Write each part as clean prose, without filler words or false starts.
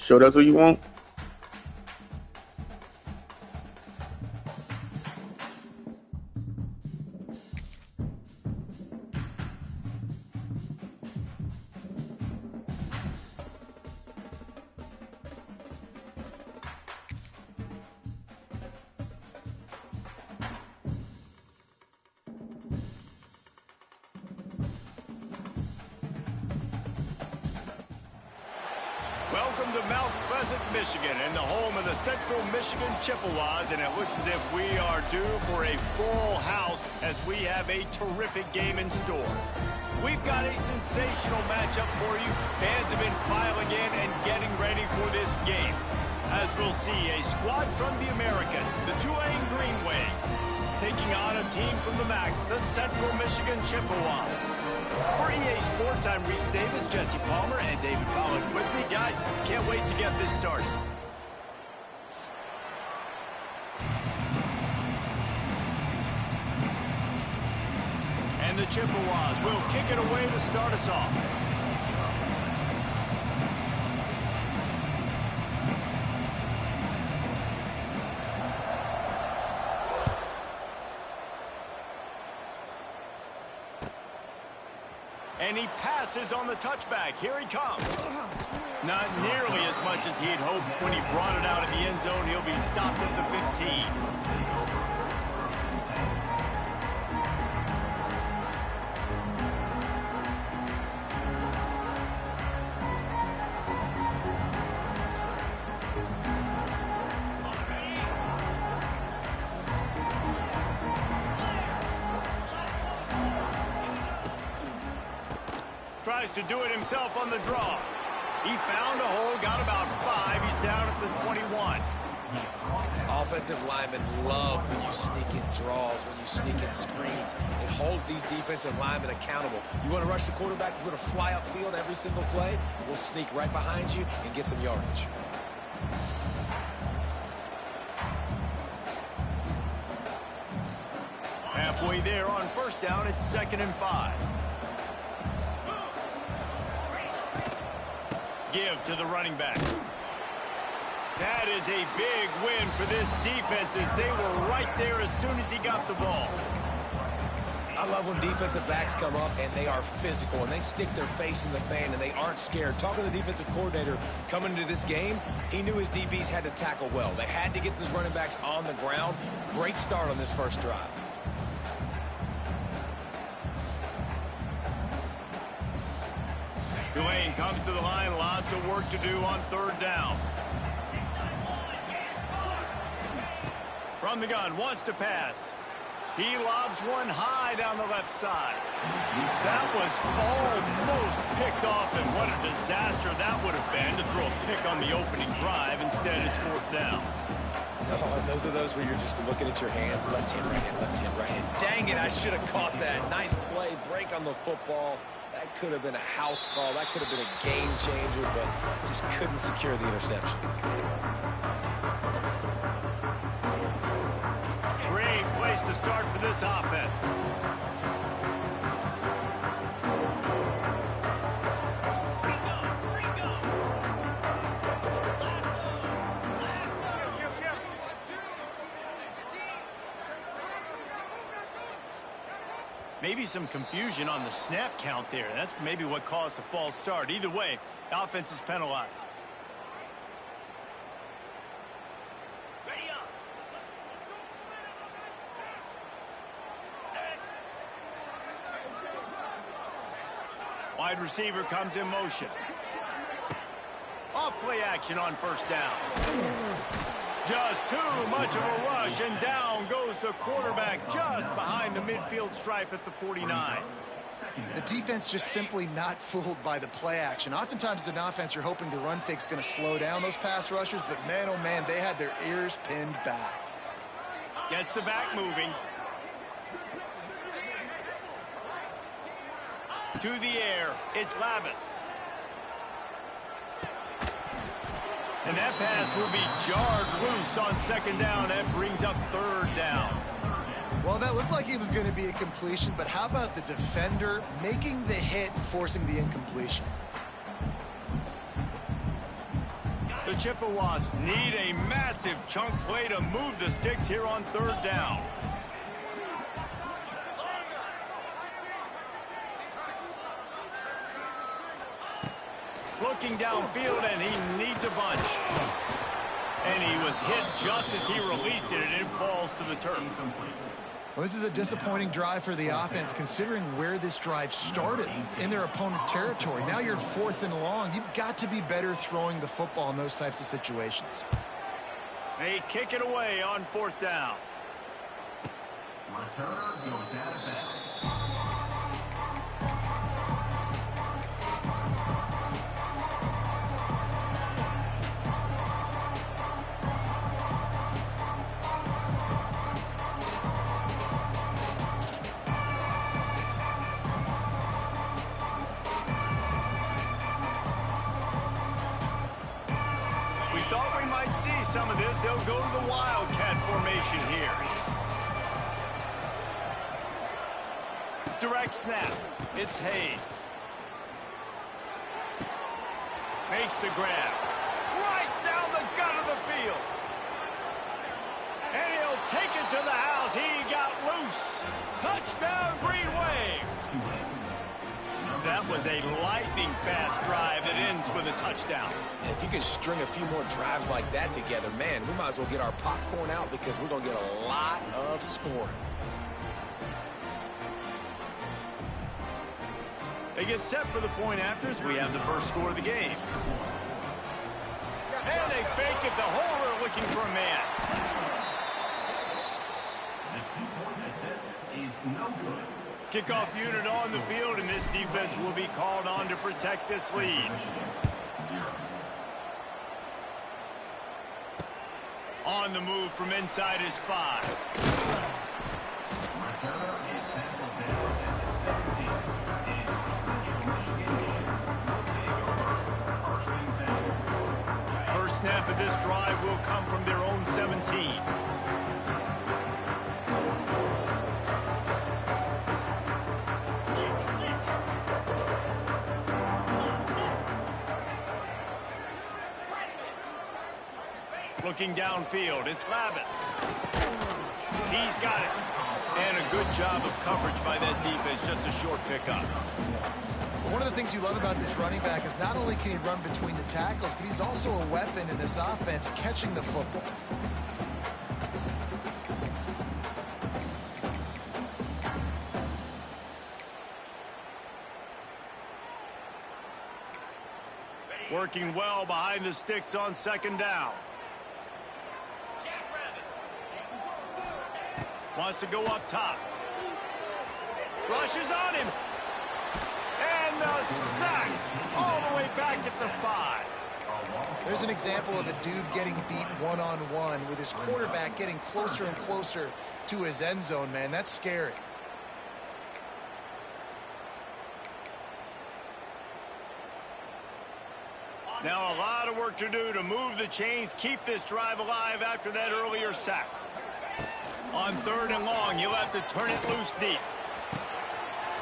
Sure that's what you want? Welcome to Mount Pleasant, Michigan, and the home of the Central Michigan Chippewas, and it looks as if we are due for a full house as we have a terrific game in store. We've got a sensational matchup for you. Fans have been filing in and getting ready for this game. As we'll see, a squad from the American, the Tulane Green Wave, taking on a team from the MAC, the Central Michigan Chippewas. For EA Sports, I'm Reese Davis, Jesse Palmer, and David Pollack with me. Guys, can't wait to get this started. And the Chippewas will kick it away to start us off. And he passes on the touchback. Here he comes. Not nearly as much as he'd hoped when he brought it out of the end zone. He'll be stopped at the 15. Tries to do it himself on the draw. He found a hole, got about 5. He's down at the 21. Offensive linemen love when you sneak in draws, when you sneak in screens. It holds these defensive linemen accountable. You want to rush the quarterback, you want to fly upfield every single play, we'll sneak right behind you and get some yardage. Halfway there on first down, it's 2nd and 5. Give to the running back. That is a big win for this defense as they were right there as soon as he got the ball. I love when defensive backs come up and they are physical and they stick their face in the fan and they aren't scared. Talking to the defensive coordinator coming into this game, he knew his DBs had to tackle well. They had to get these running backs on the ground. Great start on this first drive. Tulane comes to the line, lots of work to do on 3rd down. From the gun, wants to pass. He lobs one high down the left side. That was almost picked off, and what a disaster that would have been to throw a pick on the opening drive. Instead, it's 4th down. No, and those are those where you're just looking at your hands, left hand, right hand, left hand, right hand. Dang it, I should have caught that. Nice play, break on the football. That could have been a house call. That could have been a game changer, but just couldn't secure the interception. Great place to start for this offense. Maybe some confusion on the snap count there. That's maybe what caused the false start. Either way, the offense is penalized. Wide receiver comes in motion. Off play action on first down. Just too much of a rush, and down goes the quarterback just behind the midfield stripe at the 49. The defense just simply not fooled by the play action. Oftentimes as an offense, you're hoping the run fake's going to slow down those pass rushers, but man, oh man, they had their ears pinned back. Gets the back moving. To the air, it's Lavis. And that pass will be jarred loose on 2nd down. That brings up 3rd down. Well, that looked like it was going to be a completion, but how about the defender making the hit, forcing the incompletion? The Chippewas need a massive chunk play to move the sticks here on third down. Looking downfield, and he needs a bunch. And he was hit just as he released it, and it falls to the turf. Well, this is a disappointing drive for the offense, considering where this drive started, in their opponent territory. Now you're 4th and long. You've got to be better throwing the football in those types of situations. They kick it away on 4th down. Return goes out of bounds. Some of this, they'll go to the Wildcat formation here. Direct snap. It's Hayes. Makes the grab. Right down the gut of the field. And he'll take it to the house. He got loose. Touchdown, Green Wave. That was a lightning-fast drive that ends with a touchdown. And if you can string a few more drives like that together, man, we might as well get our popcorn out because we're going to get a lot of scoring. They get set for the point afters. We have the first score of the game. And they fake it. The holder looking for a man. The 2-point attempt is no good. Kickoff unit on the field, and this defense will be called on to protect this lead. On the move from inside his 5. First snap of this drive will come from their own 17. Looking downfield, it's Lavis. He's got it. And a good job of coverage by that defense, just a short pickup. One of the things you love about this running back is not only can he run between the tackles, but he's also a weapon in this offense catching the football. Working well behind the sticks on 2nd down. Wants to go up top. Rushes on him. And the sack all the way back at the 5. There's an example of a dude getting beat one-on-one with his quarterback getting closer and closer to his end zone, man. That's scary. Now a lot of work to do to move the chains, keep this drive alive after that earlier sack. On 3rd and long, you'll have to turn it loose deep.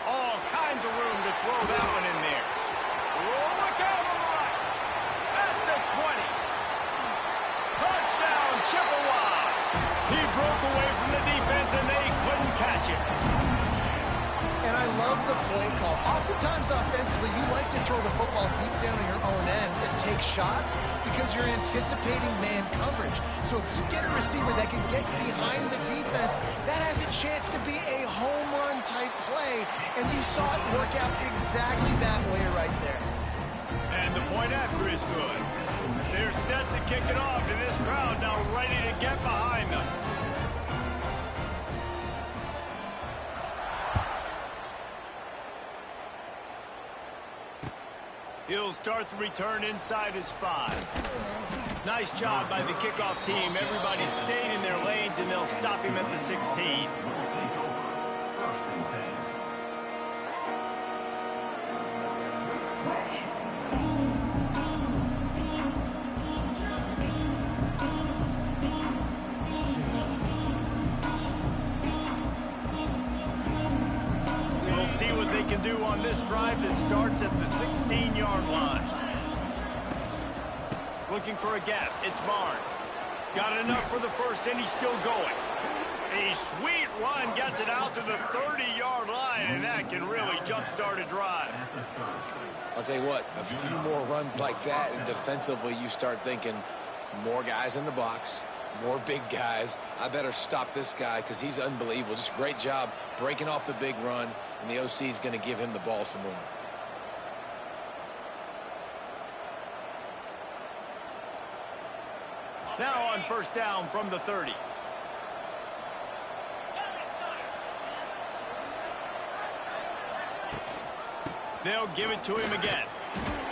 All kinds of room to throw that one in there. Oh, look out on the right. At the 20. Touchdown, Chippewas. He broke away from the defense, and they couldn't catch it. And I love the play call. Oftentimes offensively, you like to throw the football deep down in your own end and take shots because you're anticipating man coverage. So if you get a receiver that can get behind the defense, that has a chance to be a home run type play. And you saw it work out exactly that way right there. And the point after is good. They're set to kick it off, and this crowd now ready to get behind them. He'll start the return inside his 5. Nice job by the kickoff team. Everybody stayed in their lanes, and they'll stop him at the 16. We'll see what they can do on this drive that starts at the 16-yard line. Looking for a gap. It's Barnes. Got enough for the first, and he's still going. A sweet run gets it out to the 30-yard line, and that can really jumpstart a drive. I'll tell you what, a few more runs like that, and defensively you start thinking more guys in the box, more big guys. I better stop this guy because he's unbelievable. Just a great job breaking off the big run, and the OC is going to give him the ball some more. Now on first down from the 30. They'll give it to him again.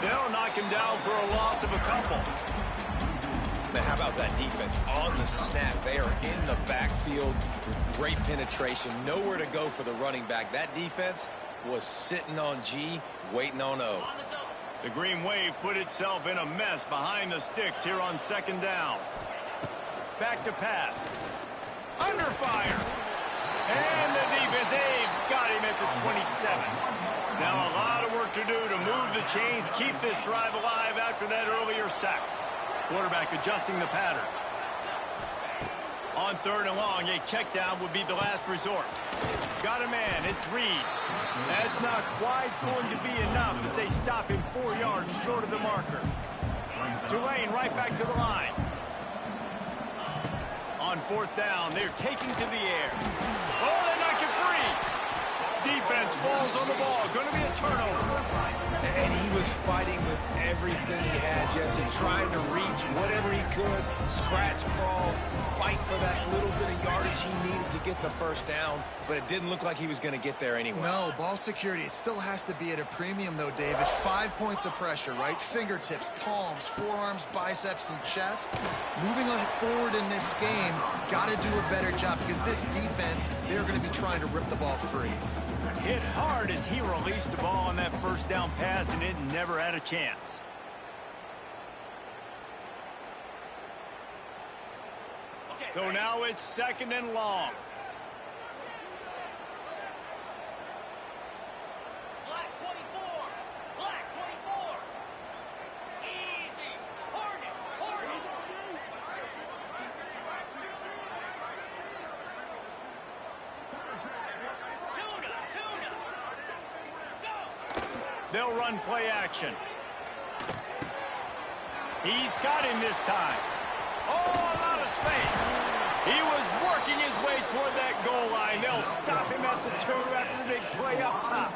They'll knock him down for a loss of a couple. Now, how about that defense on the snap? They are in the backfield with great penetration. Nowhere to go for the running back. That defense was sitting on G, waiting on O. The Green Wave put itself in a mess behind the sticks here on second down. Back to pass. Under fire. And the defense, they've got him at the 27. Now a lot of work to do to move the chains, keep this drive alive after that earlier sack. Quarterback adjusting the pattern. On third and long, a check down would be the last resort. Got a man, it's Reed. That's not quite going to be enough as they stop him 4 yards short of the marker. Tulane right back to the line. On fourth down, they're taking to the air. Oh, they knock it free. Defense falls on the ball. Going to be a turnover. And he was fighting with everything he had, Jesse, trying to reach whatever he could, scratch, crawl, fight for that little bit of yardage he needed to get the first down, but it didn't look like he was going to get there anyway. No, ball security, it still has to be at a premium, though, David. 5 points of pressure, right? Fingertips, palms, forearms, biceps, and chest. Moving forward in this game, got to do a better job because this defense, they're going to be trying to rip the ball free. Hit hard as he released the ball on that first down pass, and it never had a chance. So now it's second and long. Black 24. Black 24. Easy. Hornet. Hornet. Tuna. Go. They'll run play action. He's got him this time. Oh, a lot of space. He was working his way toward that goal line. They'll stop him at the 2 after the big play up top.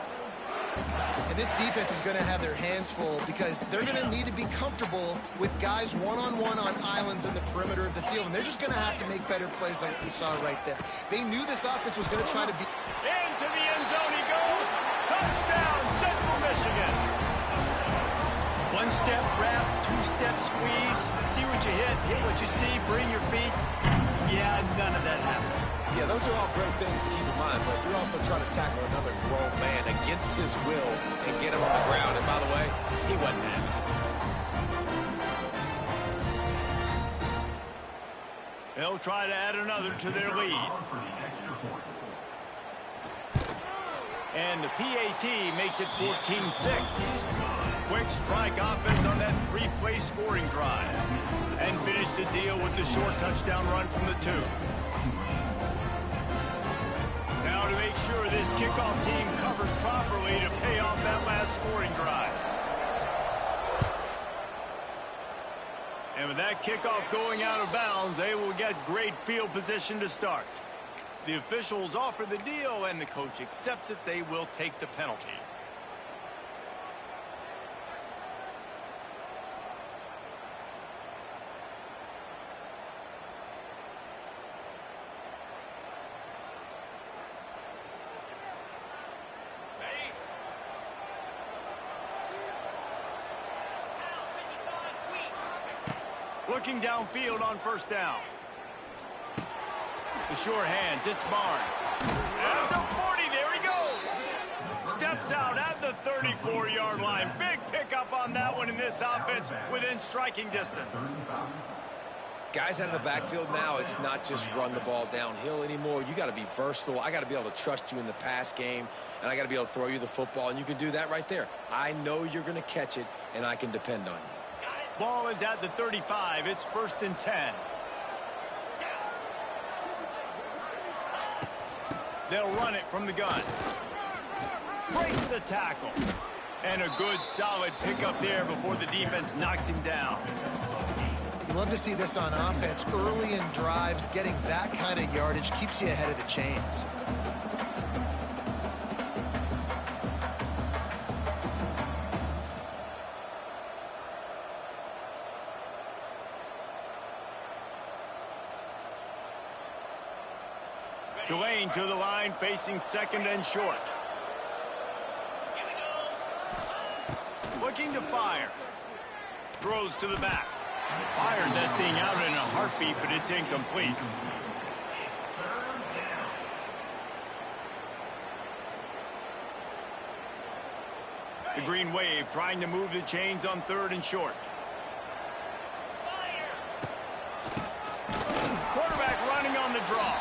And this defense is going to have their hands full because they're going to need to be comfortable with guys one-on-one on islands in the perimeter of the field. And they're just going to have to make better plays like we saw right there. They knew this offense was going to try to be... Into the end zone he goes. Touchdown, Central Michigan. One-step wrap, two-step squeeze. See what you hit what you see, bring your feet. Yeah, none of that happened. Yeah, those are all great things to keep in mind, but you're also trying to tackle another grown man against his will and get him on the ground. And by the way, he wasn't happy. They'll try to add another to their lead. And the PAT makes it 14-6. Quick strike offense on that 3-play scoring drive. And finish the deal with the short touchdown run from the 2. Now to make sure this kickoff team covers properly to pay off that last scoring drive. And with that kickoff going out of bounds, they will get great field position to start. The officials offer the deal, and the coach accepts it. They will take the penalty. Looking downfield on first down. The sure hands, it's Barnes. At the 40, there he goes. Steps out at the 34-yard line. Big pickup on that one in this offense within striking distance. Guys out in the backfield now, it's not just run the ball downhill anymore. You got to be versatile. I got to be able to trust you in the pass game, and I got to be able to throw you the football, and you can do that right there. I know you're going to catch it, and I can depend on you. Got it. Ball is at the 35. It's 1st and 10. They'll run it from the gun. Breaks the tackle. And a good, solid pickup there before the defense knocks him down. You love to see this on offense. Early in drives, getting that kind of yardage keeps you ahead of the chains. Tulane to the line, facing 2nd and short. Looking to fire. Throws to the back. Fired that thing out in a heartbeat, but it's incomplete. The Green Wave trying to move the chains on 3rd and short. Quarterback running on the draw.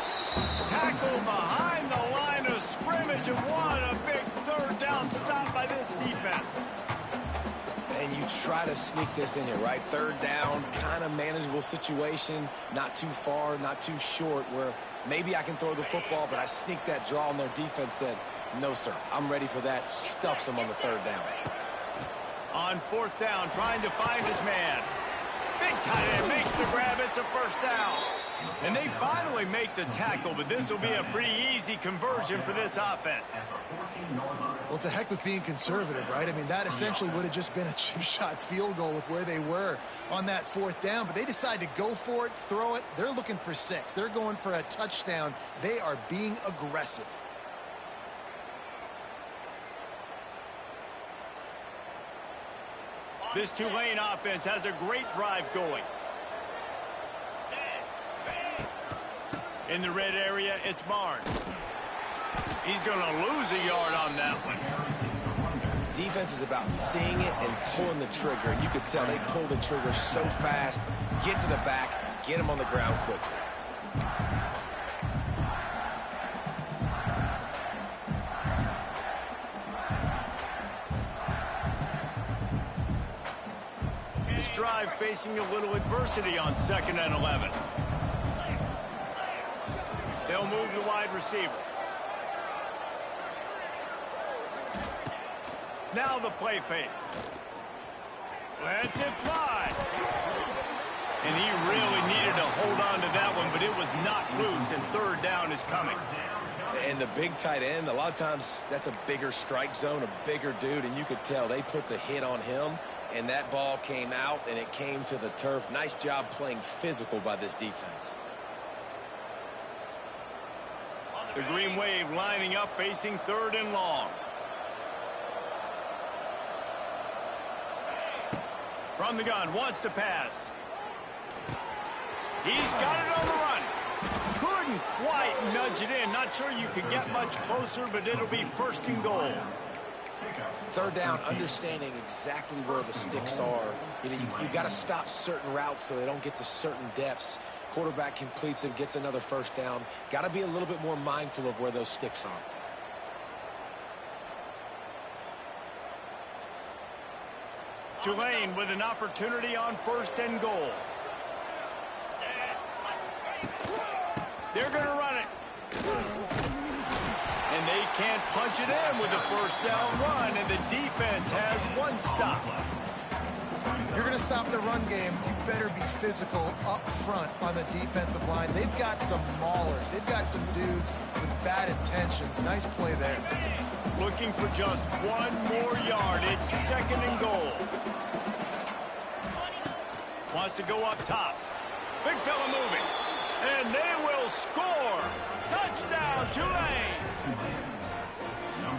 Tackle behind the line of scrimmage, and what a big 3rd down stop by this defense. And you try to sneak this in here, right? 3rd down, kind of manageable situation, not too far, not too short, where maybe I can throw the football, but I sneak that draw, and their defense said, no, sir, I'm ready for that. Stuffs him on the 3rd down. On 4th down, trying to find his man. Big tight end makes the grab. It's a 1st down. And they finally make the tackle, but this will be a pretty easy conversion for this offense. Well, to heck with being conservative, right? I mean, that essentially would have just been a chip-shot field goal with where they were on that 4th down, but they decide to go for it, throw it. They're looking for 6. They're going for a touchdown. They are being aggressive. This Tulane offense has a great drive going. In the red area, it's Barnes. He's going to lose a yard on that one. Defense is about seeing it and pulling the trigger, and you could tell they pull the trigger so fast, get to the back, get him on the ground quickly. This drive facing a little adversity on 2nd and 11. They'll move the wide receiver. Now the play fake. Lets it fly. And he really needed to hold on to that one, but it was not loose, and 3rd down is coming. And the big tight end, a lot of times that's a bigger strike zone, a bigger dude, and you could tell they put the hit on him, and that ball came out, and it came to the turf. Nice job playing physical by this defense. The Green Wave lining up, facing 3rd and long. From the gun, wants to pass. He's got it on the run. Couldn't quite nudge it in. Not sure you could get much closer, but it'll be 1st and goal. 3rd down, understanding exactly where the sticks are. You know, you got to stop certain routes so they don't get to certain depths. Quarterback completes it, gets another 1st down. Got to be a little bit more mindful of where those sticks are. Tulane with an opportunity on 1st and goal. They're going to run it. And they can't punch it in with a 1st down run, and the defense has 1 stop. If you're going to stop the run game, you better be physical up front on the defensive line. They've got some maulers. They've got some dudes with bad intentions. Nice play there. Looking for just 1 more yard. It's 2nd and goal. Wants to go up top. Big fella moving. And they will score. Touchdown, Tulane.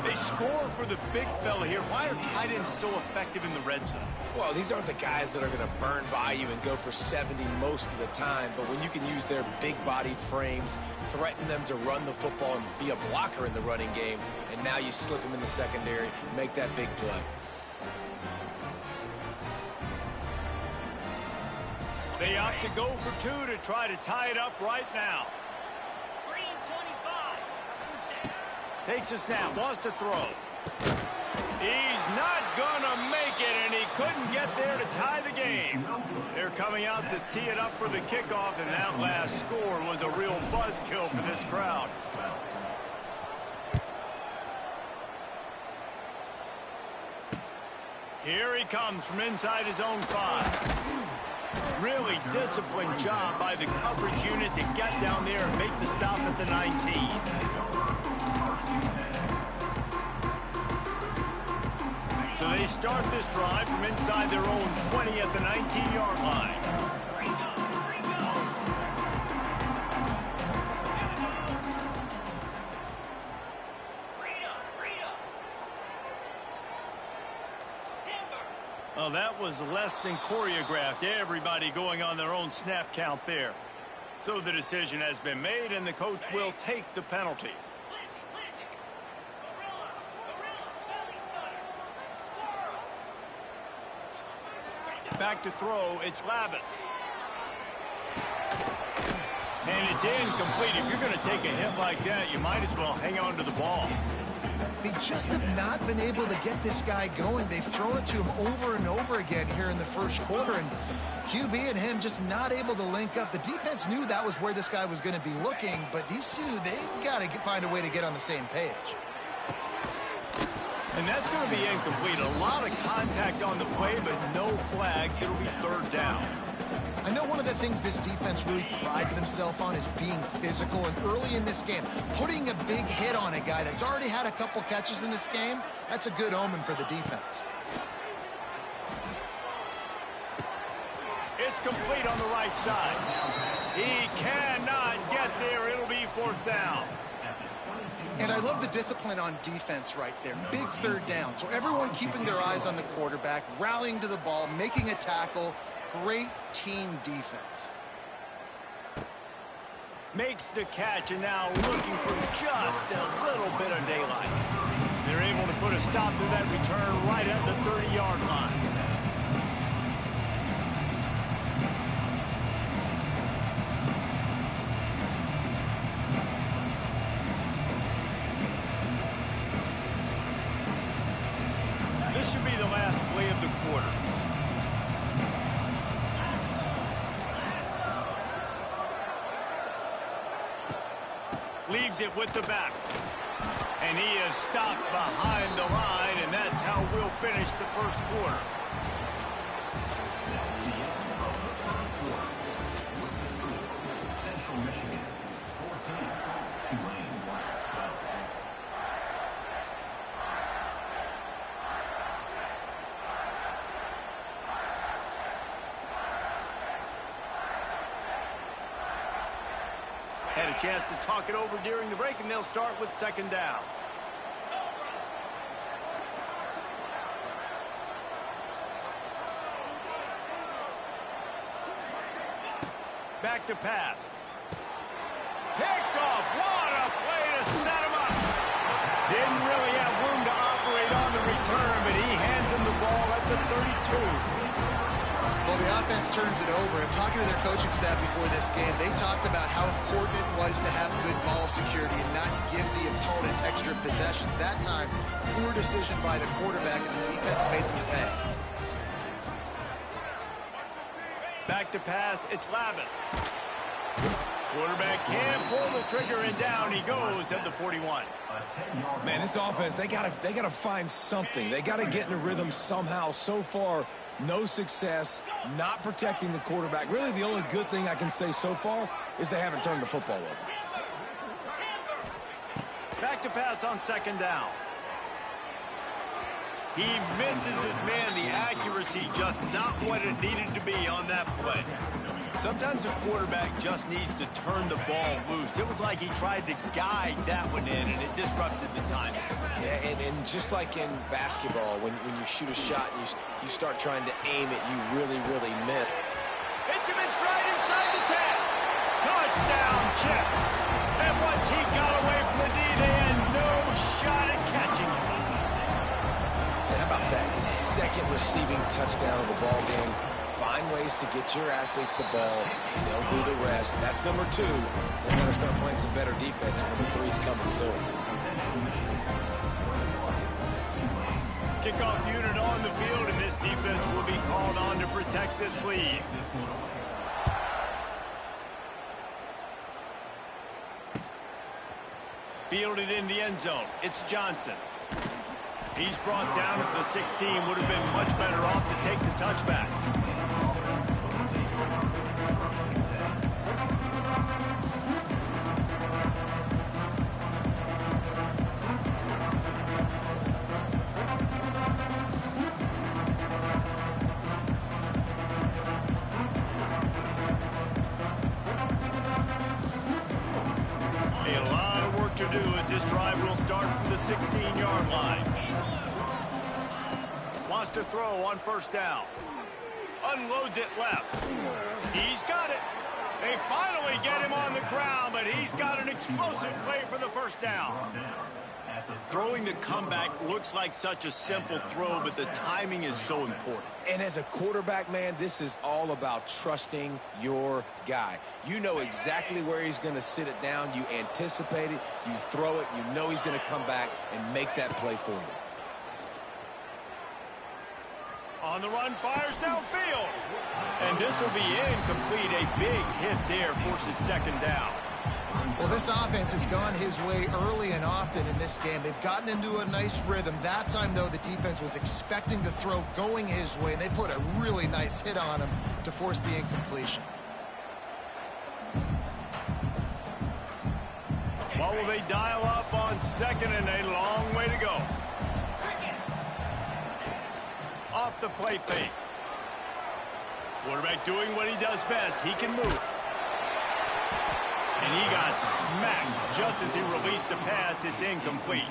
They score for the big fella here. Why are tight ends so effective in the red zone? Well, these aren't the guys that are going to burn by you and go for 70 most of the time, but when you can use their big-bodied frames, threaten them to run the football and be a blocker in the running game, and now you slip them in the secondary, make that big play. They opt to go for 2 to try to tie it up right now. Green 25. Takes a snap, wants to throw. He's not gonna make it, and he couldn't get there to tie the game. game. They're coming out to tee it up for the kickoff, and that last score was a real buzzkill for this crowd. Here he comes from inside his own 5. Really disciplined job by the coverage unit to get down there and make the stop at the 19. So they start this drive from inside their own 20 at the 19-yard line. Well, that was less than choreographed. Everybody going on their own snap count there. So the decision has been made, and the coach will take the penalty. Back to throw, it's Lavis. And it's incomplete. If you're going to take a hit like that, you might as well hang on to the ball. They just have not been able to get this guy going. They've thrown it to him over and over again here in the first quarter, and QB and him just not able to link up. The defense knew that was where this guy was going to be looking, but these two, they've got to find a way to get on the same page. And that's going to be incomplete. A lot of contact on the play, but no flags. It'll be third down. I know one of the things this defense really prides themselves on is being physical, and early in this game, putting a big hit on a guy that's already had a couple catches in this game, that's a good omen for the defense. It's complete on the right side. He cannot get there. It'll be fourth down. And I love the discipline on defense right there. Big third down. So everyone keeping their eyes on the quarterback, rallying to the ball, making a tackle. Great team defense. Makes the catch, and now looking for just a little bit of daylight. They're able to put a stop to that return right at the 30-yard line. This should be the last play of the quarter. Leaves it with the back. And he is stopped behind the line, and that's how we'll finish the first quarter. Central Michigan, 14, Tulane, 12. Had a chance to talk it over during the break, and they'll start with second down. Back to pass. Picked off. What a play to set him up. Didn't really have room to operate on the return, but he hands him the ball at the 32. Well, the offense turns it over, and talking to their coaching staff before this game, they talked about how important it was to have good ball security and not give the opponent extra possessions. That time, poor decision by the quarterback, and the defense made them pay. Back to pass, it's Lavis. Quarterback can't pull the trigger, and down he goes at the 41. Man, this offense, they gotta find something. They gotta get in a rhythm somehow. So far, no success, not protecting the quarterback. Really, the only good thing I can say so far is they haven't turned the football over. Back to pass on second down. He misses his man. The accuracy just not what it needed to be on that play. Sometimes a quarterback just needs to turn the ball loose. It was like he tried to guide that one in, and it disrupted the timing. Yeah, and just like in basketball, when you shoot a shot and you start trying to aim it, you really miss. Hits him in stride inside the 10. Touchdown, Chips. And once he got away from the D, they had no shot at catching him. And how about that? His second receiving touchdown of the ball game. Find ways to get your athletes the ball. They'll do the rest. That's number 2. They're going to start playing some better defense. Number 3 is coming soon. Kickoff unit on the field, and this defense will be called on to protect protect this lead. Fielded in the end zone. It's Johnson. He's brought down at the 16. Would have been much better off to take the touchback. A lot of work to do as this drive will start from the 16-yard line. Wants to throw on first down. Unloads it left. He's got it. They finally get him on the ground, but he's got an explosive play for the first down. Throwing the comeback looks like such a simple throw, but the timing is so important. And as a quarterback, man, this is all about trusting your guy. You know exactly where he's going to sit it down. You anticipate it. You throw it. You know he's going to come back and make that play for you. On the run, fires downfield. And this will be incomplete. A big hit there forces second down. Well, this offense has gone his way early and often in this game. They've gotten into a nice rhythm. That time, though, the defense was expecting the throw going his way, and they put a really nice hit on him to force the incompletion. What will they dial up on second, and a long way to go. Off the play fake. Quarterback doing what he does best. He can move. And he got smacked just as he released the pass. It's incomplete.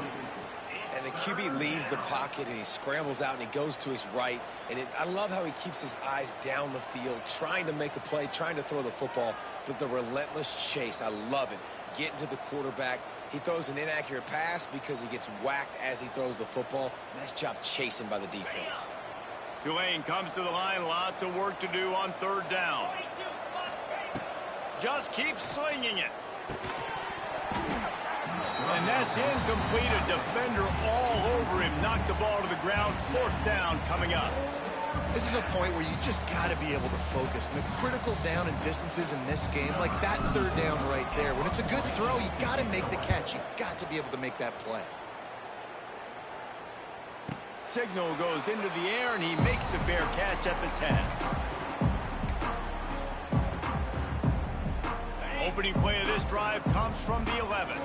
And the QB leaves the pocket, and he scrambles out, and he goes to his right. And I love how he keeps his eyes down the field, trying to make a play, trying to throw the football, but the relentless chase, I love it. Getting to the quarterback. He throws an inaccurate pass because he gets whacked as he throws the football. Nice job chasing by the defense. Tulane comes to the line. Lots of work to do on third down. Just keep slinging it. And that's incomplete. A defender all over him. Knocked the ball to the ground. Fourth down coming up. This is a point where you just got to be able to focus. And the critical down and distances in this game, like that third down right there, when it's a good throw, you got to make the catch. You got to be able to make that play. Signal goes into the air, and he makes the fair catch at the 10. Opening play of this drive comes from the 11.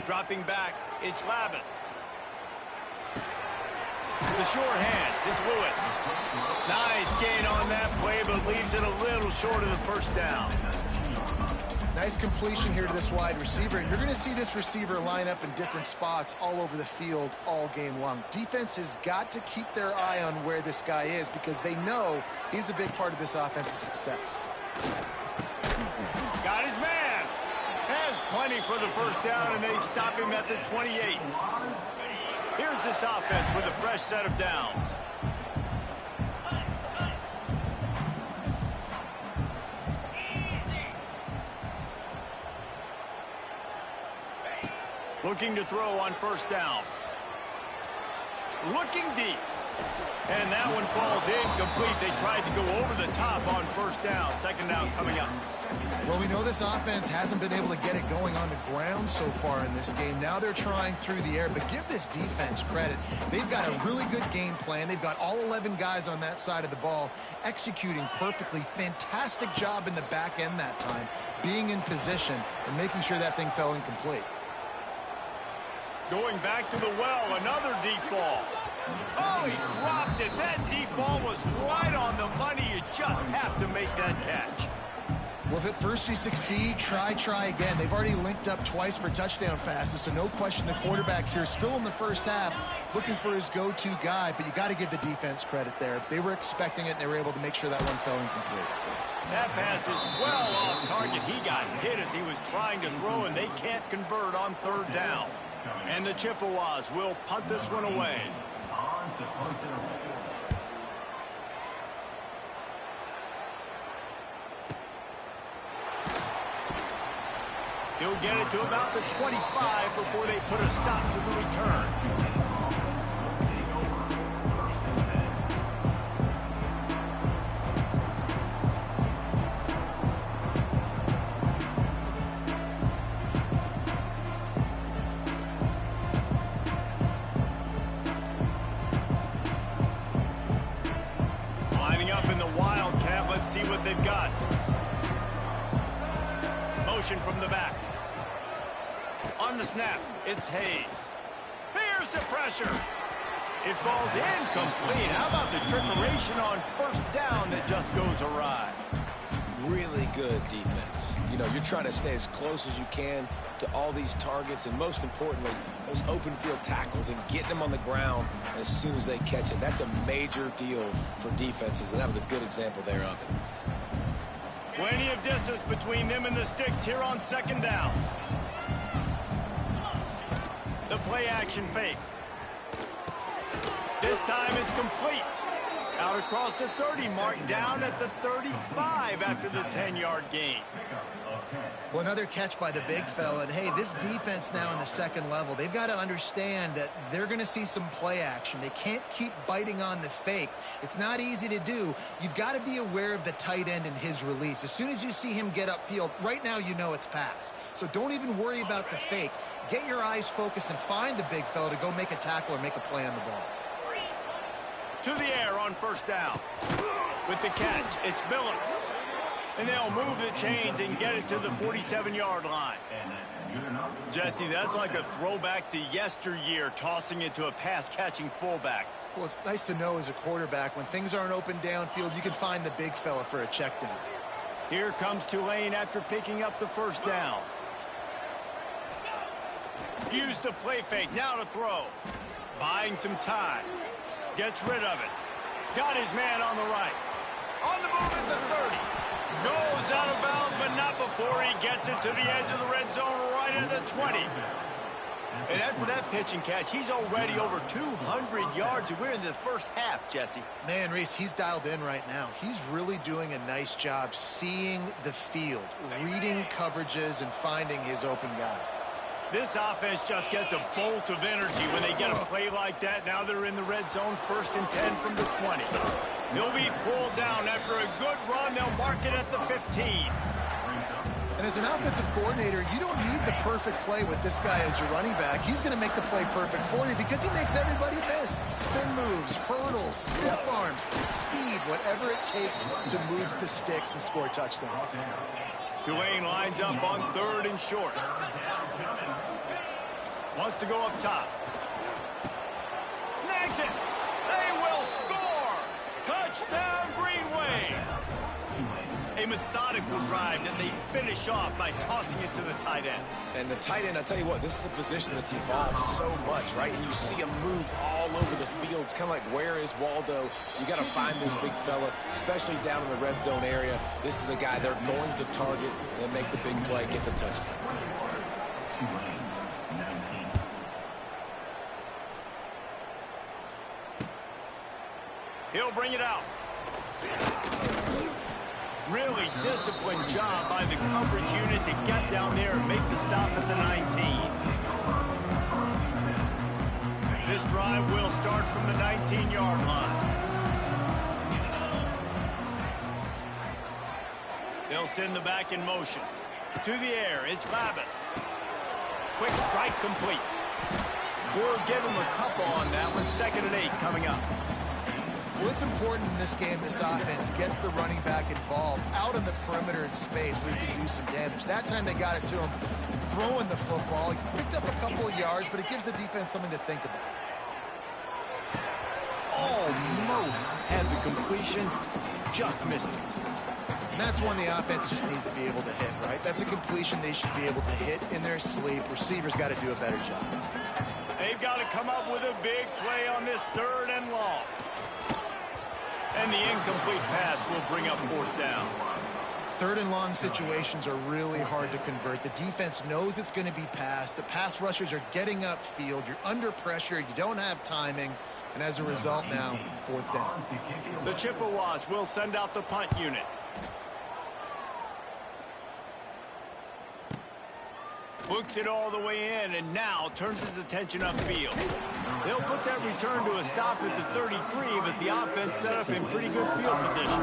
Dropping back, it's Lavis. The short hands, it's Lewis. Nice gain on that play, but leaves it a little short of the first down. Nice completion here to this wide receiver, and you're going to see this receiver line up in different spots all over the field all game long. Defense has got to keep their eye on where this guy is because they know he's a big part of this offense's success. Got his man. Has plenty for the first down, and they stop him at the 28. Here's this offense with a fresh set of downs. Looking to throw on first down. Looking deep. And that one falls incomplete. They tried to go over the top on first down. Second down coming up. Well, we know this offense hasn't been able to get it going on the ground so far in this game. Now they're trying through the air, but give this defense credit. They've got a really good game plan. They've got all 11 guys on that side of the ball executing perfectly. Fantastic job in the back end that time, being in position and making sure that thing fell incomplete. Going back to the well, another deep ball. Oh, he dropped it. That deep ball was right on the money. You just have to make that catch. Well, if at first you succeed, try again. They've already linked up twice for touchdown passes, so no question the quarterback here still in the first half looking for his go-to guy, but you got to give the defense credit there. They were expecting it, and they were able to make sure that one fell incomplete. That pass is well off target. He got hit as he was trying to throw, and they can't convert on third down. And the Chippewas will punt this one away. He'll get it to about the 25 before they put a stop to the return. Lining up in the Wildcat. Let's see what they've got. Motion from the back. On the snap, it's Hayes. Here's the pressure. It falls incomplete. How about the trickeration on first down that just goes awry? Really good defense. You know, you're trying to stay as close as you can to all these targets, and most importantly, those open field tackles and getting them on the ground as soon as they catch it. That's a major deal for defenses, and that was a good example there of it. Plenty of distance between them and the sticks here on second down. The play action fake. This time it's complete. Out across the 30 mark, down at the 35 after the 10-yard gain. Well, another catch by the big fella. And, hey, this defense now in the second level, they've got to understand that they're going to see some play action. They can't keep biting on the fake. It's not easy to do. You've got to be aware of the tight end and his release. As soon as you see him get upfield, right now you know it's pass. So don't even worry about the fake. Get your eyes focused and find the big fella to go make a tackle or make a play on the ball. To the air on first down. With the catch, it's Billups. And they'll move the chains and get it to the 47-yard line. Jesse, that's like a throwback to yesteryear, tossing it to a pass-catching fullback. Well, it's nice to know as a quarterback, when things aren't open downfield, you can find the big fella for a check down. Here comes Tulane after picking up the first down. Use the play fake, now to throw. Buying some time. Gets rid of it. Got his man on the right. On the move at the 30. Goes out of bounds, but not before he gets it to the edge of the red zone right at the 20. And after that pitch and catch, he's already over 200 yards, and we're in the first half, Jesse. Man, Reese, he's dialed in right now. He's really doing a nice job seeing the field, reading coverages, and finding his open guy. This offense just gets a bolt of energy when they get a play like that. Now they're in the red zone, 1st and 10 from the 20. He'll be pulled down after a good run. They'll mark it at the 15. And as an offensive coordinator, you don't need the perfect play with this guy as your running back. He's going to make the play perfect for you because he makes everybody miss. Spin moves, hurdles, stiff arms, speed, whatever it takes to move the sticks and score touchdowns. Tulane lines up on 3rd and short. Wants to go up top. Snags it. They will score. Touchdown, Greenway. A methodical drive that they finish off by tossing it to the tight end. And the tight end, I tell you what, this is a position that's evolved so much, right? And you see him move all over the field. It's kind of like, where is Waldo? You got to find this big fella, especially down in the red zone area. This is the guy they're going to target and make the big play, get the touchdown. He'll bring it out. Really disciplined job by the coverage unit to get down there and make the stop at the 19. This drive will start from the 19-yard line. They'll send the back in motion. To the air, it's Labus. Quick strike complete. We'll give him a couple on that one. 2nd and 8 coming up. Well, it's important in this game this offense gets the running back involved out in the perimeter in space where he can do some damage. That time they got it to him throwing the football. He picked up a couple of yards, but it gives the defense something to think about. Almost had the completion, just missed it. And that's one the offense just needs to be able to hit, right? That's a completion they should be able to hit in their sleep. Receivers got to do a better job. They've got to come up with a big play on this 3rd and long. And the incomplete pass will bring up 4th down. 3rd and long situations are really hard to convert. The defense knows it's going to be passed. The pass rushers are getting upfield. You're under pressure. You don't have timing. And as a result now, 4th down. The Chippewas will send out the punt unit. Books it all the way in and now turns his attention upfield. They'll put that return to a stop at the 33, but the offense set up in pretty good field position.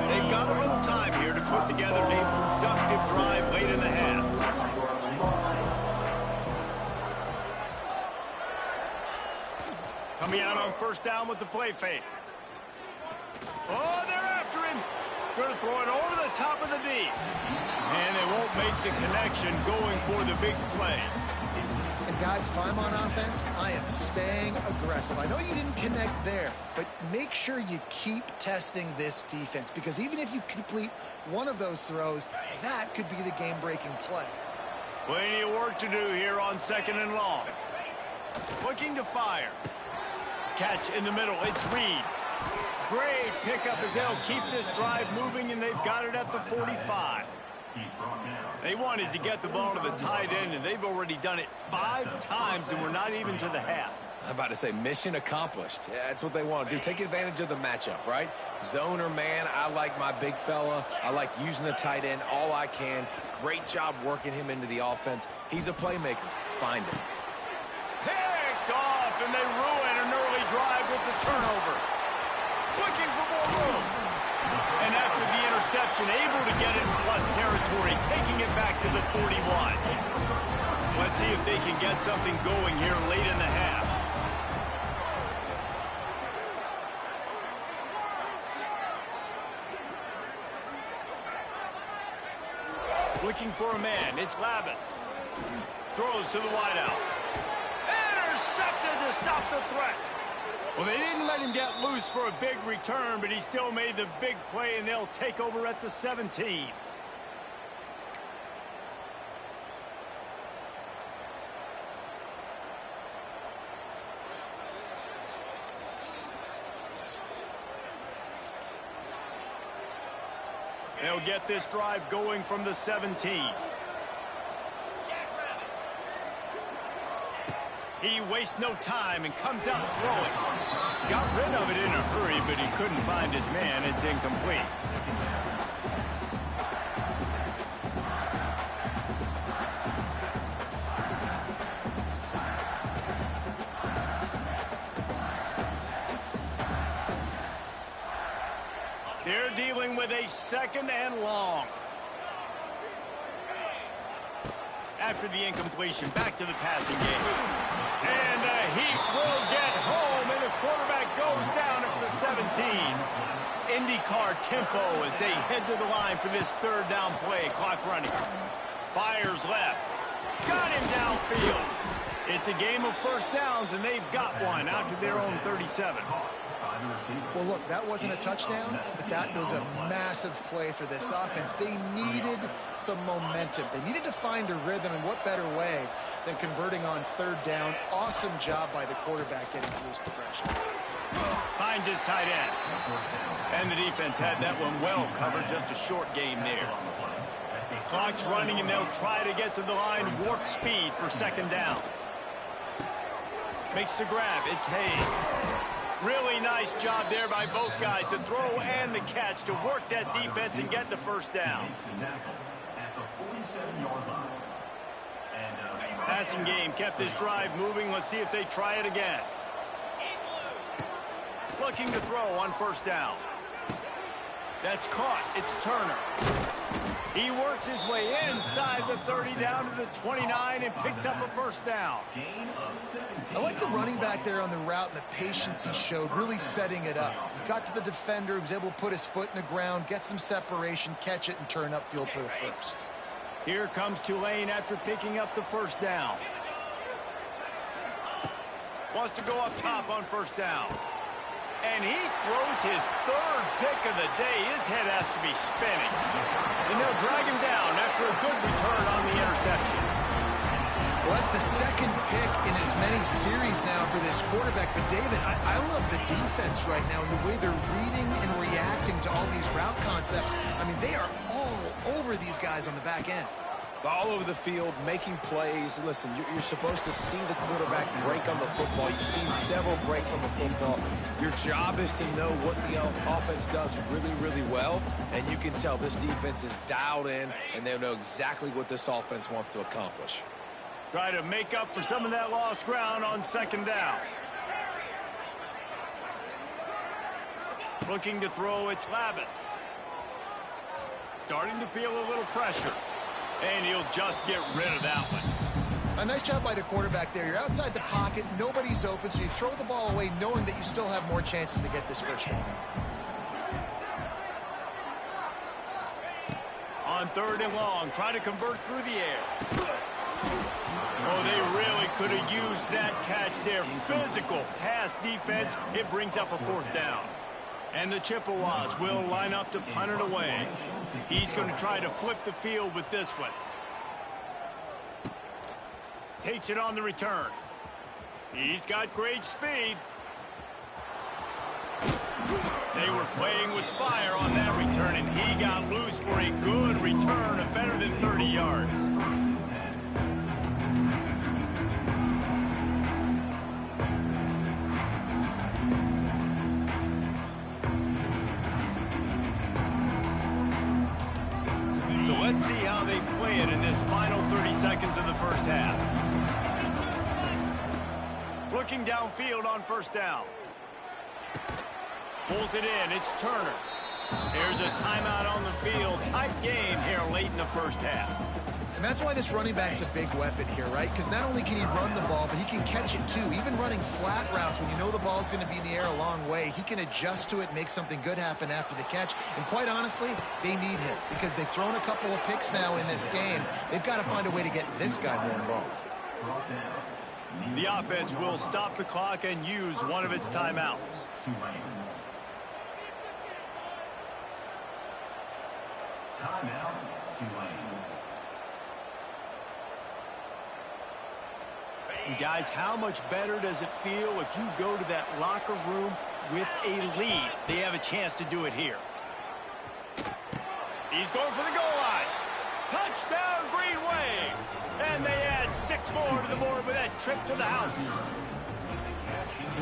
They've got a little time here to put together a productive drive late in the half. Coming out on first down with the play fake. Oh, they're after him. Going to throw it over the top of the D. And they won't make the connection going for the big play. And guys, if I'm on offense, I am staying aggressive. I know you didn't connect there, but make sure you keep testing this defense, because even if you complete one of those throws, that could be the game-breaking play. Plenty of work to do here on second and long. Looking to fire. Catch in the middle. It's Reed. Great pickup as they'll keep this drive moving, and they've got it at the 45. They wanted to get the ball to the tight end, and they've already done it 5 times, and we're not even to the half. I'm about to say mission accomplished. Yeah, that's what they want to do. Take advantage of the matchup, right? Zone or man, I like my big fella. I like using the tight end all I can. Great job working him into the offense. He's a playmaker. Find him. Picked off, and they ruin an early drive with the turnover. Looking for more room. And after the interception, able to get in plus territory, taking it back to the 41. Let's see if they can get something going here late in the half. Looking for a man. It's Labus. Throws to the wideout. Intercepted to stop the threat. Well, they didn't let him get loose for a big return, but he still made the big play, and they'll take over at the 17. They'll get this drive going from the 17. He wastes no time and comes out throwing. Got rid of it in a hurry, but he couldn't find his man. It's incomplete. They're dealing with a second and long. After the incompletion, back to the passing game. And the Heat will get home, and the quarterback goes down at the 17. IndyCar tempo as they head to the line for this third down play. Clock running. Fires left. Got him downfield. It's a game of first downs, and they've got one out to their own 37. Well, look, that wasn't a touchdown, but that was a massive play for this offense. They needed some momentum. They needed to find a rhythm, and what better way than converting on third down. Awesome job by the quarterback getting through his progression. Finds his tight end. And the defense had that one well covered. Just a short game there. Clock's running, and they'll try to get to the line. Warp speed for second down. Makes the grab. It's Hayes. Really nice job there by both guys to throw and the catch to work that defense and get the first down. Passing game kept this drive moving. Let's see if they try it again. Looking to throw on first down. That's caught. It's Turner. He works his way inside the 30 down to the 29 and picks up a first down. I like the running back there on the route and the patience he showed, really setting it up. He got to the defender, he was able to put his foot in the ground, get some separation, catch it, and turn upfield for the first. Here comes Tulane after picking up the first down. Wants to go up top on first down. And he throws his third pick of the day. His head has to be spinning. And they'll drag him down after a good return on the interception. Well, that's the second pick in as many series now for this quarterback. But, David, I love the defense right now and the way they're reading and reacting to all these route concepts. I mean, they are all over these guys on the back end. All over the field, making plays. Listen, you're supposed to see the quarterback break on the football. You've seen several breaks on the football. Your job is to know what the offense does really, really well. And you can tell this defense is dialed in, and they know exactly what this offense wants to accomplish. Try to make up for some of that lost ground on second down. Looking to throw, it's Lavis. Starting to feel a little pressure. And he'll just get rid of that one. A nice job by the quarterback there. You're outside the pocket, nobody's open, so you throw the ball away knowing that you still have more chances to get this first down. On third and long, try to convert through the air. Oh, they really could have used that catch there. Physical pass defense. It brings up a fourth down. And the Chippewas will line up to punt it away. He's going to try to flip the field with this one. Takes it on the return. He's got great speed. They were playing with fire on that return, and he got loose for a good return of better than 30 yards. So let's see how they play it in this final 30 seconds of the first half. Looking downfield on first down. Pulls it in. It's Turner. There's a timeout on the field. Tight game here late in the first half. And that's why this running back's a big weapon here, right? Because not only can he run the ball, but he can catch it too. Even running flat routes when you know the ball's going to be in the air a long way, he can adjust to it, make something good happen after the catch. And quite honestly, they need him because they've thrown a couple of picks now in this game. They've got to find a way to get this guy more involved. The offense will stop the clock and use one of its timeouts. Timeout, Tulane. Guys, how much better does it feel if you go to that locker room with a lead? They have a chance to do it here. He's going for the goal line. Touchdown, Green Wave. And they add 6 more to the board with that trip to the house.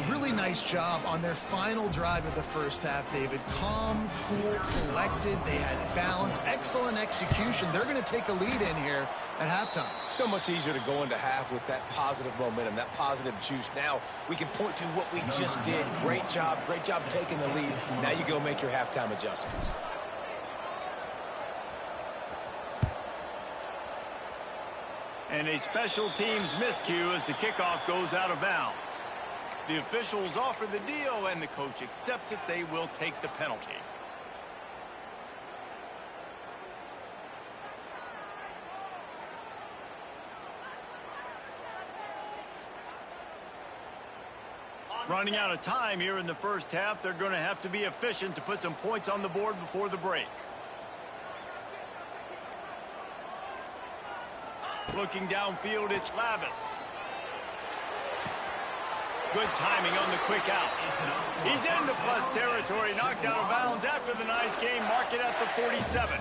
Really nice job on their final drive of the first half, David. Calm, cool, collected. They had balance. Excellent execution. They're going to take a lead in here at halftime. So much easier to go into half with that positive momentum, that positive juice. Now we can point to what we just did. Great job taking the lead. Now you go make your halftime adjustments. And a special teams miscue as the kickoff goes out of bounds. The officials offer the deal, and the coach accepts it. They will take the penalty. Running out of time here in the first half. They're going to have to be efficient to put some points on the board before the break. Looking downfield, it's Lavis. Good timing on the quick out. He's into plus territory, knocked out of bounds after the nice game. Mark it at the 47.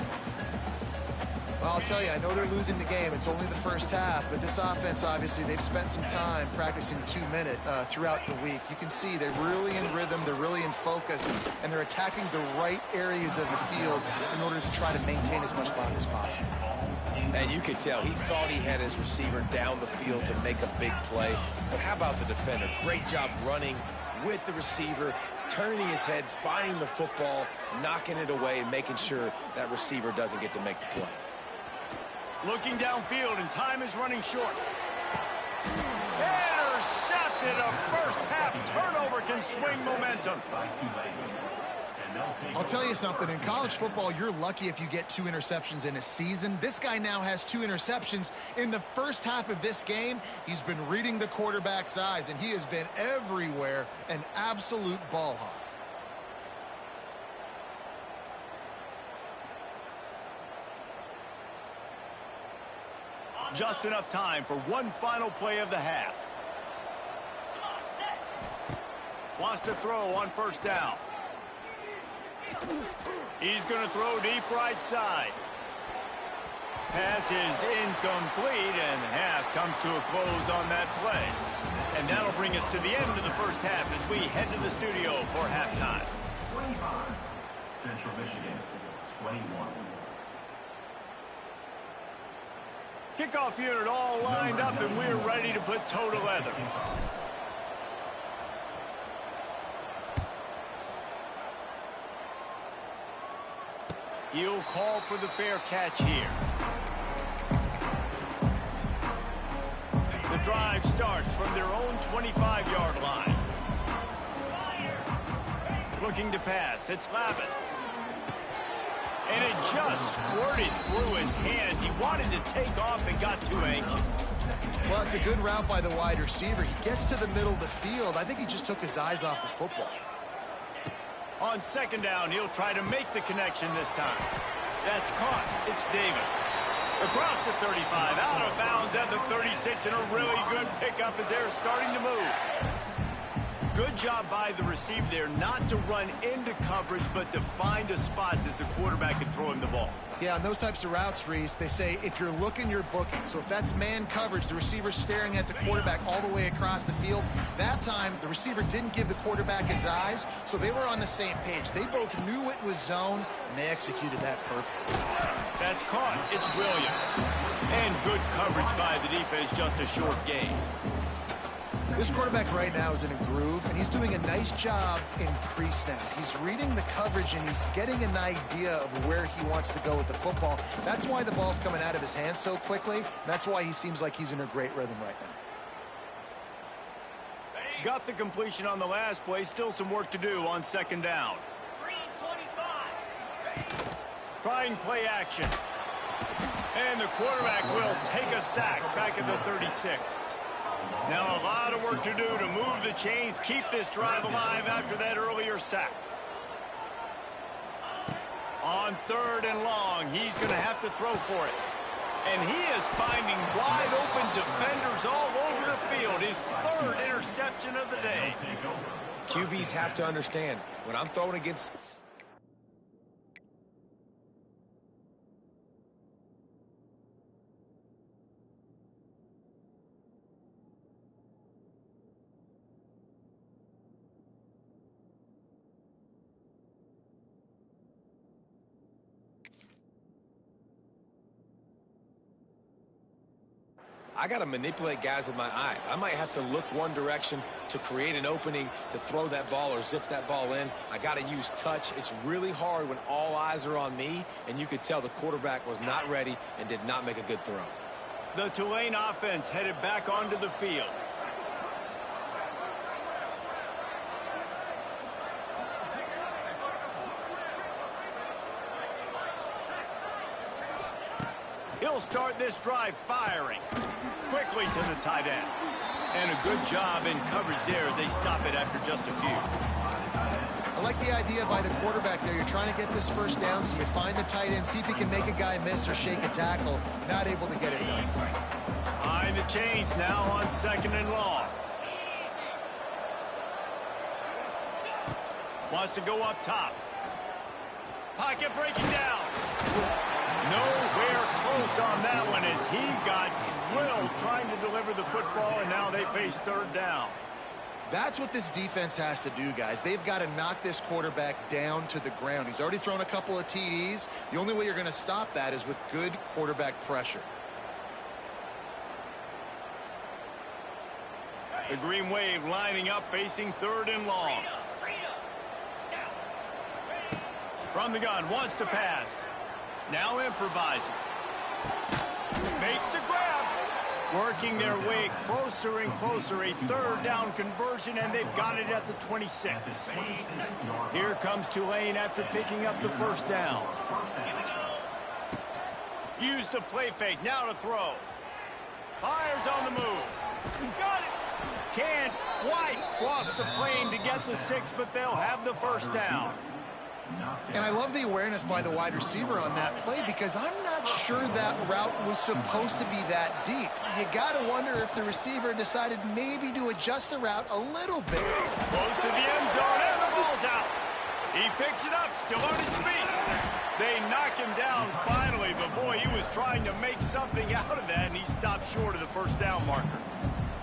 Well, I'll tell you, I know they're losing the game. It's only the first half, but this offense, obviously, they've spent some time practicing 2-minute throughout the week. You can see they're really in rhythm, they're really in focus, and they're attacking the right areas of the field in order to try to maintain as much clock as possible. And you could tell he thought he had his receiver down the field to make a big play. But how about the defender? Great job running with the receiver, turning his head, finding the football, knocking it away, and making sure that receiver doesn't get to make the play. Looking downfield, and time is running short. Intercepted. A first half turnover can swing momentum. I'll tell you something, in college football, you're lucky if you get 2 interceptions in a season. This guy now has 2 interceptions. In the first half of this game, he's been reading the quarterback's eyes, and he has been everywhere, an absolute ball hawk. Just enough time for one final play of the half. Wants to throw on first down. He's going to throw deep right side. Pass is incomplete, and half comes to a close on that play. And that'll bring us to the end of the first half as we head to the studio for halftime. 25. Central Michigan, 21. Kickoff unit all lined up, and we're ready to put toe to leather. He'll call for the fair catch here. The drive starts from their own 25-yard line. Looking to pass, it's Lavis. And it just squirted through his hands. He wanted to take off and got too anxious. Well, it's a good route by the wide receiver. He gets to the middle of the field. I think he just took his eyes off the football. On second down, he'll try to make the connection this time. That's caught. It's Davis. Across the 35, out of bounds at the 36, and a really good pickup as they're starting to move. Good job by the receiver there not to run into coverage, but to find a spot that the quarterback can throw him the ball. Yeah, on those types of routes, Reese, they say if you're looking, you're booking. So if that's man coverage, the receiver's staring at the quarterback all the way across the field. That time, the receiver didn't give the quarterback his eyes, so they were on the same page. They both knew it was zone, and they executed that perfectly. That's caught. It's Williams. And good coverage by the defense, just a short gain. This quarterback right now is in a groove, and he's doing a nice job in pre-snap. He's reading the coverage, and he's getting an idea of where he wants to go with the football. That's why the ball's coming out of his hands so quickly. And that's why he seems like he's in a great rhythm right now. Got the completion on the last play. Still some work to do on second down. 3-25. Trying play action. And the quarterback will take a sack back at the 36. Now a lot of work to do to move the chains, keep this drive alive after that earlier sack. On third and long, he's going to have to throw for it. And he is finding wide open defenders all over the field. His third interception of the day. QBs have to understand, when I'm throwing against... I got to manipulate guys with my eyes. I might have to look one direction to create an opening to throw that ball or zip that ball in. I got to use touch. It's really hard when all eyes are on me, and you could tell the quarterback was not ready and did not make a good throw. The Tulane offense headed back onto the field. He'll start this drive firing. Quickly to the tight end. And a good job in coverage there as they stop it after just a few. I like the idea by the quarterback there. You're trying to get this first down, so you find the tight end, see if he can make a guy miss or shake a tackle. Not able to get it done. Behind the chains now on second and long. Wants to go up top. Pocket breaking down. Nowhere close on that one as he got drilled trying to deliver the football, and now they face third down. That's what this defense has to do, guys. They've got to knock this quarterback down to the ground. He's already thrown a couple of TDs. The only way you're going to stop that is with good quarterback pressure. The Green Wave lining up facing third and long. From the gun, wants to pass. Now improvising. Makes the grab. Working their way closer and closer. A third down conversion, and they've got it at the 26. Here comes Tulane after picking up the first down. Use the play fake. Now to throw. Fires on the move. Got it. Can't quite cross the plane to get the 6, but they'll have the first down. And I love the awareness by the wide receiver on that play because I'm not sure that route was supposed to be that deep. You got to wonder if the receiver decided maybe to adjust the route a little bit. Close to the end zone, and the ball's out. He picks it up, still on his feet. They knock him down finally, but boy, he was trying to make something out of that, and he stopped short of the first down marker.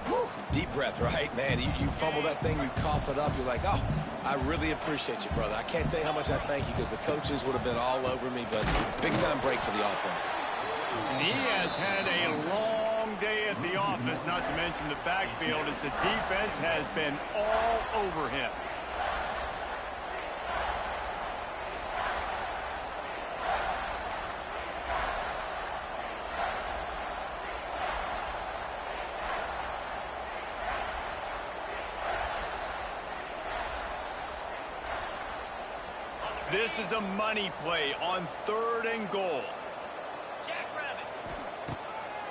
Whew. Deep breath, right? Man, you fumble that thing, you cough it up, you're like, oh, I really appreciate you, brother. I can't tell you how much I thank you because the coaches would have been all over me, but big-time break for the offense. He has had a long day at the office, not to mention the backfield, as the defense has been all over him. This is a money play on 3rd and goal. Jackrabbit.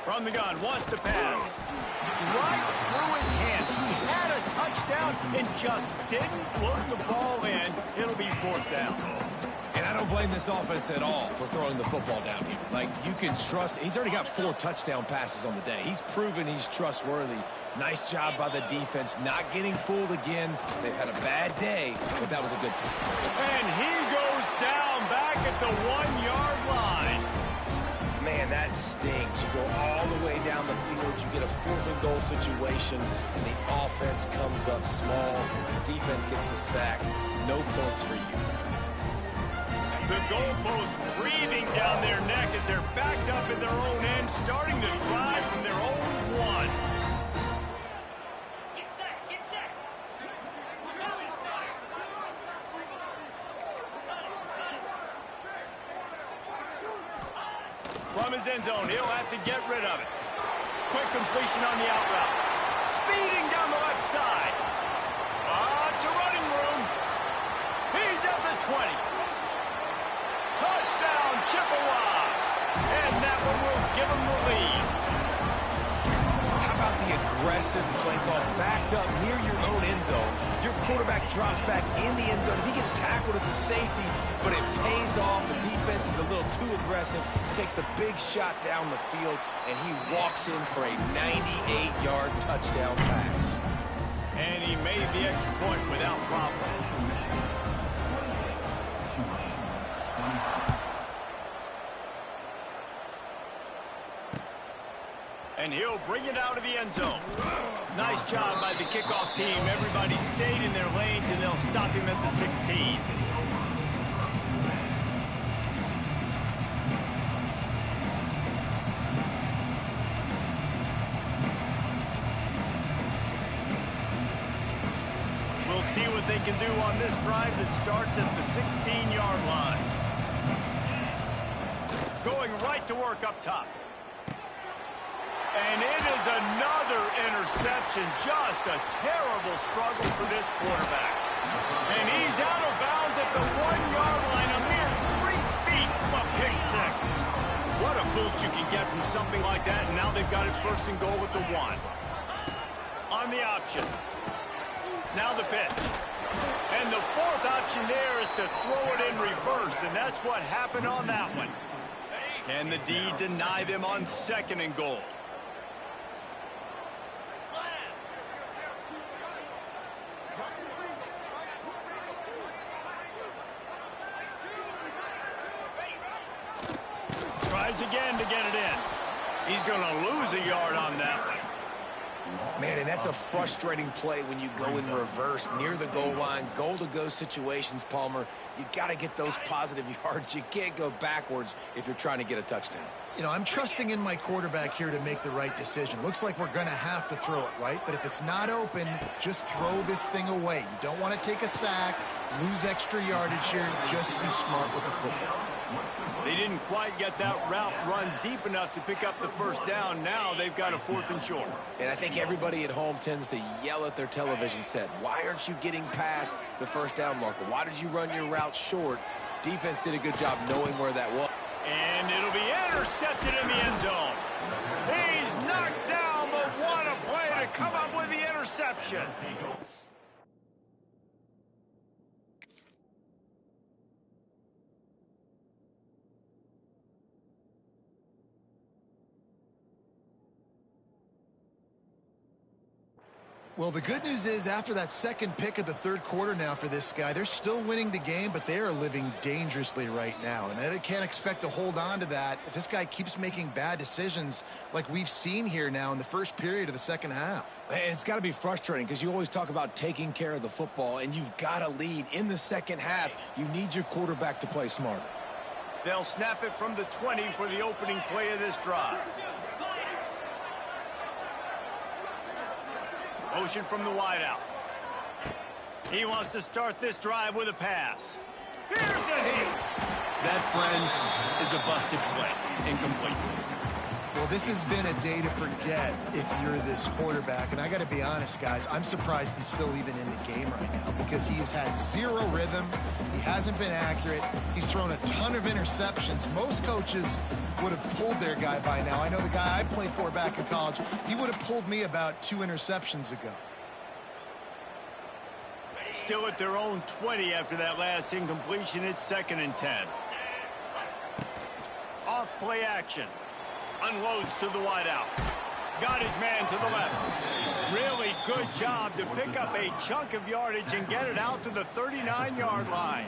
From the gun, wants to pass. Right through his hands. He had a touchdown and just didn't put the ball in. It'll be 4th down. And I don't blame this offense at all for throwing the football down here. Like, you can trust. He's already got 4 touchdown passes on the day. He's proven he's trustworthy. Nice job by the defense, not getting fooled again. They've had a bad day, but that was a good play. And he goes down back at the 1-yard line. Man, that stings. You go all the way down the field, you get a 4th and goal situation, and the offense comes up small. The defense gets the sack. No points for you. The goalpost breathing down their neck as they're backed up in their own end, starting the drive from their own 1. Get set. Get set. From his end zone, he'll have to get rid of it. Quick completion on the out route. Speeding down the left side. To running room. He's at the 20. Touchdown, Chippewas. And that one will give him the lead. How about the aggressive play call backed up near your own end zone? Your quarterback drops back in the end zone. If he gets tackled, it's a safety, but it pays off. The defense is a little too aggressive, takes the big shot down the field, and he walks in for a 98-yard touchdown pass. And he made the extra point without problem. And he'll bring it out of the end zone. Nice job by the kickoff team. Everybody stayed in their lanes, and they'll stop him at the 16. We'll see what they can do on this drive that starts at the 16-yard line. Going right to work up top. And it is another interception. Just a terrible struggle for this quarterback. And he's out of bounds at the 1-yard line, a mere 3 feet from a pick six. What a boost you can get from something like that, and now they've got it 1st and goal with the 1. On the option. Now the pitch. And the 4th option there is to throw it in reverse, and that's what happened on that one. Can the D deny them on 2nd and goal? Tries again to get it in. He's going to lose a yard on that one. Man, and that's a frustrating play when you go in reverse near the goal line. Goal-to-go situations, Palmer. You got to get those positive yards. You can't go backwards if you're trying to get a touchdown. You know, I'm trusting in my quarterback here to make the right decision. Looks like we're going to have to throw it, right? But if it's not open, just throw this thing away. You don't want to take a sack, lose extra yardage here. Just be smart with the football. They didn't quite get that route run deep enough to pick up the 1st down. Now they've got a 4th and short. And I think everybody at home tends to yell at their television set. Why aren't you getting past the 1st down marker? Why did you run your route short? Defense did a good job knowing where that was. And it'll be intercepted in the end zone. He's knocked down, but what a play to come up with the interception. Well, the good news is after that second pick of the third quarter now for this guy, they're still winning the game, but they are living dangerously right now. And they can't expect to hold on to that if this guy keeps making bad decisions like we've seen here now in the first period of the second half. And it's got to be frustrating because you always talk about taking care of the football, and you've got to lead in the second half. You need your quarterback to play smarter. They'll snap it from the 20 for the opening play of this drive. Motion from the wideout. He wants to start this drive with a pass. Here's a hit. That, friends, is a busted play. Incomplete. Well, this has been a day to forget if you're this quarterback. And I got to be honest, guys, I'm surprised he's still even in the game right now because he's had zero rhythm. He hasn't been accurate. He's thrown a ton of interceptions. Most coaches would have pulled their guy by now. I know the guy I played for back in college, he would have pulled me about 2 interceptions ago. Still at their own 20 after that last incompletion. It's 2nd and 10. Off play action. Unloads to the wideout. Got his man to the left. Really good job to pick up a chunk of yardage and get it out to the 39-yard line.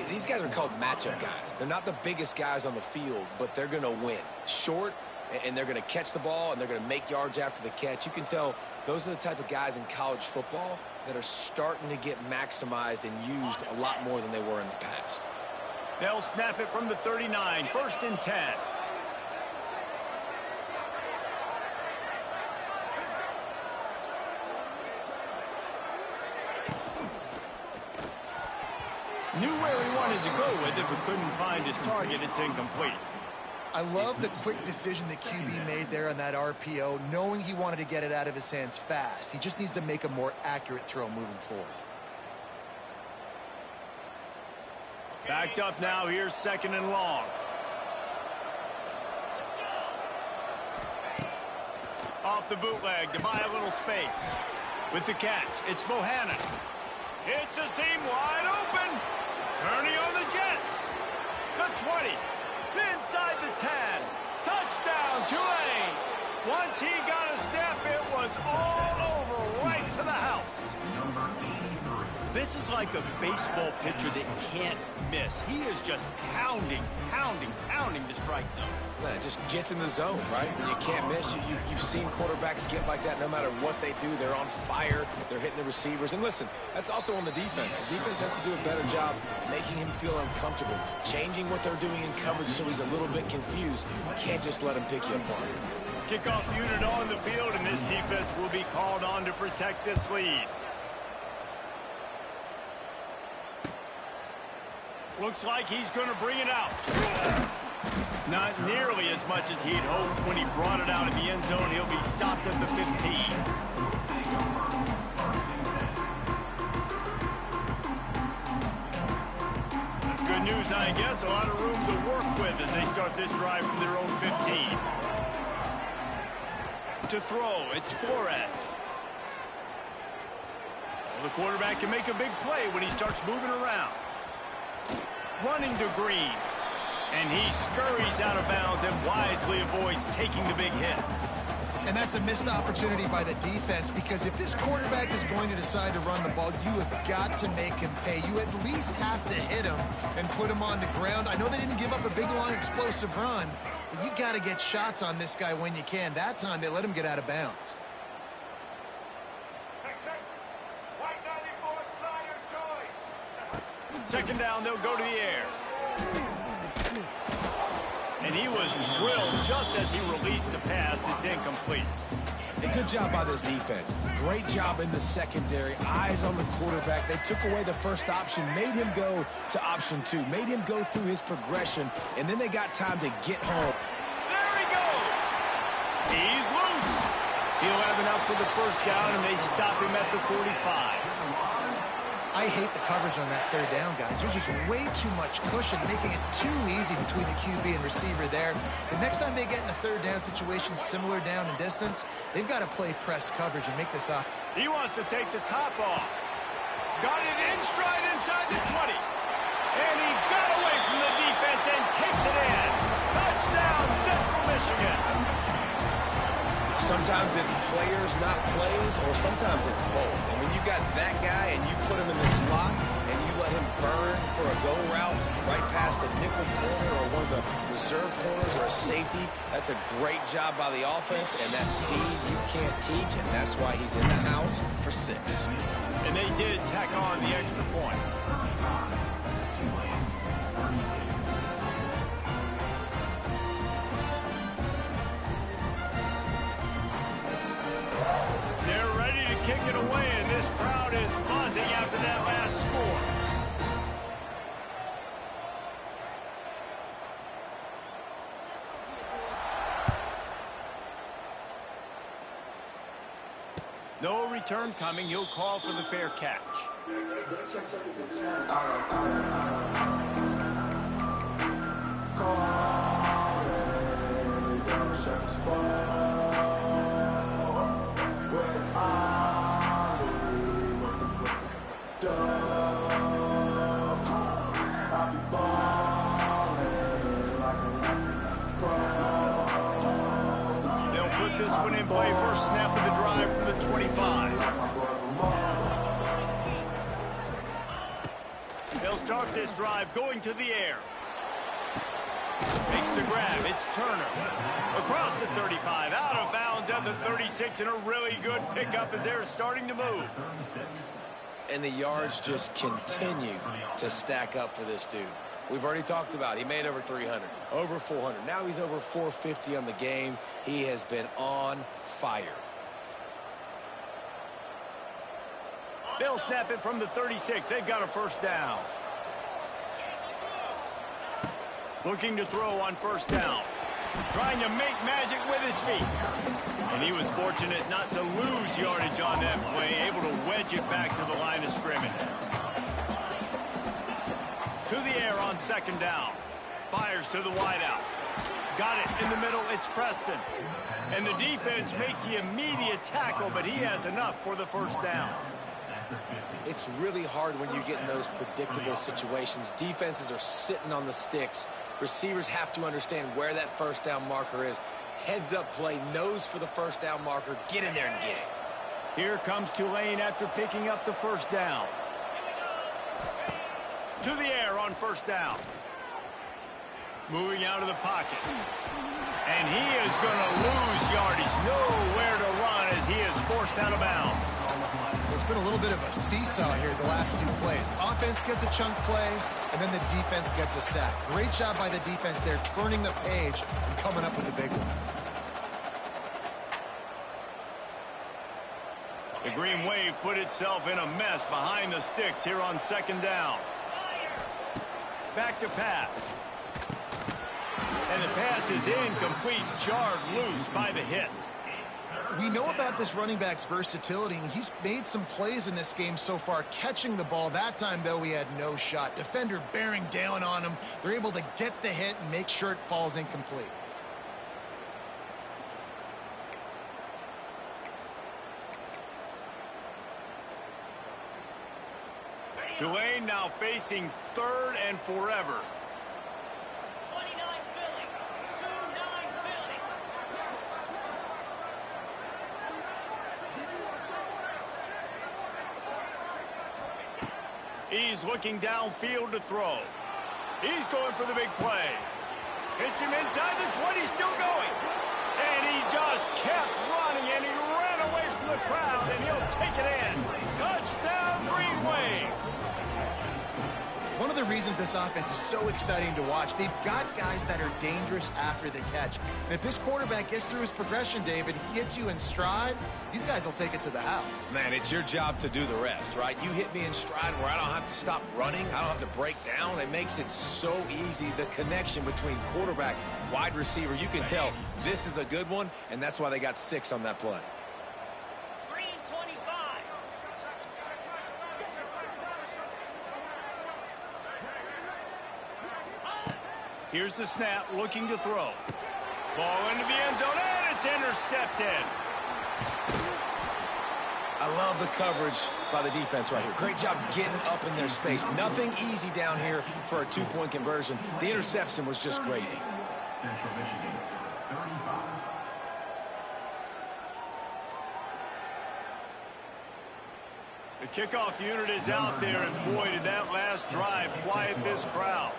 These guys are called matchup guys. They're not the biggest guys on the field, but they're going to win. Short, and they're going to catch the ball, and they're going to make yards after the catch. You can tell those are the type of guys in college football that are starting to get maximized and used a lot more than they were in the past. They'll snap it from the 39, 1st and 10. Knew where he wanted to go with it, but couldn't find his target. It's incomplete. I love the quick decision that QB made there on that RPO, knowing he wanted to get it out of his hands fast. He just needs to make a more accurate throw moving forward. Backed up now. Here's 2nd and long. Off the bootleg to buy a little space. With the catch, it's Bohannon. It's a seam wide open. Turning on the Jets. The 20. Inside the 10. Touchdown, Tulane. Once he got a step, it was all over right to the house. This is like a baseball pitcher that can't miss. He is just pounding the strike zone. Man, it just gets in the zone, right? When you can't miss, you've seen quarterbacks get like that no matter what they do. They're on fire. They're hitting the receivers. And listen, that's also on the defense. The defense has to do a better job making him feel uncomfortable, changing what they're doing in coverage so he's a little bit confused. You can't just let him pick you apart. Kickoff unit on the field, and this defense will be called on to protect this lead. Looks like he's going to bring it out. Not nearly as much as he'd hoped when he brought it out in the end zone. He'll be stopped at the 15. Good news, I guess. A lot of room to work with as they start this drive from their own 15. To throw, it's Flores. Well, the quarterback can make a big play when he starts moving around. Running to Green. And he scurries out of bounds and wisely avoids taking the big hit. And that's a missed opportunity by the defense because if this quarterback is going to decide to run the ball, you have got to make him pay. You at least have to hit him and put him on the ground. I know they didn't give up a big, long, explosive run, but you got to get shots on this guy when you can. That time, they let him get out of bounds. Second down, they'll go to the air. And he was drilled just as he released the pass. It's incomplete. A good job by this defense. Great job in the secondary. Eyes on the quarterback. They took away the first option, made him go to option 2, made him go through his progression, and then they got time to get home. There he goes. He's loose. He'll have enough for the first down, and they stop him at the 45. I hate the coverage on that third down, guys. There's just way too much cushion, making it too easy between the QB and receiver there. The next time they get in a third down situation similar down in distance, they've got to play press coverage and make this up. He wants to take the top off. Got it in stride inside the 20. And he got away from the defense and takes it in. Touchdown, Central Michigan. Sometimes it's players, not plays, or sometimes it's both. And when you got that guy and you put him in the slot and you let him burn for a go route right past a nickel corner or one of the reserve corners or a safety, that's a great job by the offense, and that speed you can't teach, and that's why he's in the house for 6. And they did tack on the extra point. They're ready to kick it away, and this crowd is buzzing after that last score. No return coming. He'll call for the fair catch. They'll put this one in play. First snap of the drive from the 25. They'll start this drive going to the air. Makes the grab. It's Turner. Across the 35, out of bounds at the 36, and a really good pickup as they're starting to move. And the yards just continue to stack up for this dude. We've already talked about it. He made over 300, over 400. Now he's over 450 on the game. He has been on fire. They'll snap it from the 36. They've got a first down. Looking to throw on first down. Trying to make magic with his feet. And he was fortunate not to lose yardage on that play, able to wedge it back to the line of scrimmage. To the air on second down. Fires to the wideout. Got it in the middle. It's Preston. And the defense makes the immediate tackle, but he has enough for the first down. It's really hard when you get in those predictable situations. Defenses are sitting on the sticks. Receivers have to understand where that first down marker is. Heads up play, nose for the first down marker. Get in there and get it. Here comes Tulane after picking up the first down. To the air on first down. Moving out of the pocket. And he is going to lose yardage. Nowhere to run as he is forced out of bounds. There's been a little bit of a seesaw here the last 2 plays. The offense gets a chunk play, and then the defense gets a sack. Great job by the defense there, turning the page and coming up with the big one. The Green Wave put itself in a mess behind the sticks here on second down. Back to pass. And the pass is incomplete, jarred loose by the hit. We know about this running back's versatility, and he's made some plays in this game so far, catching the ball. That time, though, he had no shot. Defender bearing down on him. They're able to get the hit and make sure it falls incomplete. Tulane now facing third and forever. 29 Philly. 2-9 Philly. He's looking downfield to throw. He's going for the big play. Hits him inside the 20, still going. And he just kept running, and he ran away from the crowd, and he'll take it in. Touchdown, Green Wave. One of the reasons this offense is so exciting to watch, they've got guys that are dangerous after the catch. And if this quarterback gets through his progression, David, he hits you in stride, these guys will take it to the house. Man, it's your job to do the rest, right? You hit me in stride where I don't have to stop running. I don't have to break down. It makes it so easy, the connection between quarterback, wide receiver. You can tell this is a good one, and that's why they got 6 on that play. Green 25. Here's the snap, looking to throw. Ball into the end zone, and it's intercepted. I love the coverage by the defense right here. Great job getting up in their space. Nothing easy down here for a 2-point conversion. The interception was just gravy. Central Michigan, 35. Kickoff unit is out there, and boy, did that last drive quiet this crowd.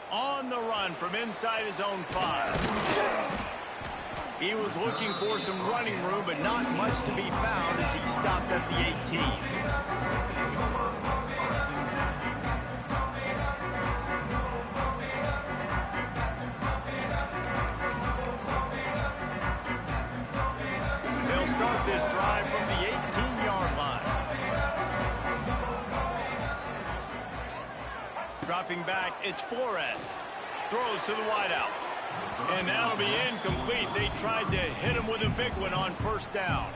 On the run from inside his own 5. He was looking for some running room, but not much to be found as he stopped at the 18. They'll start this drive from the 18-yard line. Dropping back, it's Flores. Throws to the wideout. And that'll be incomplete. They tried to hit him with a big one on first down.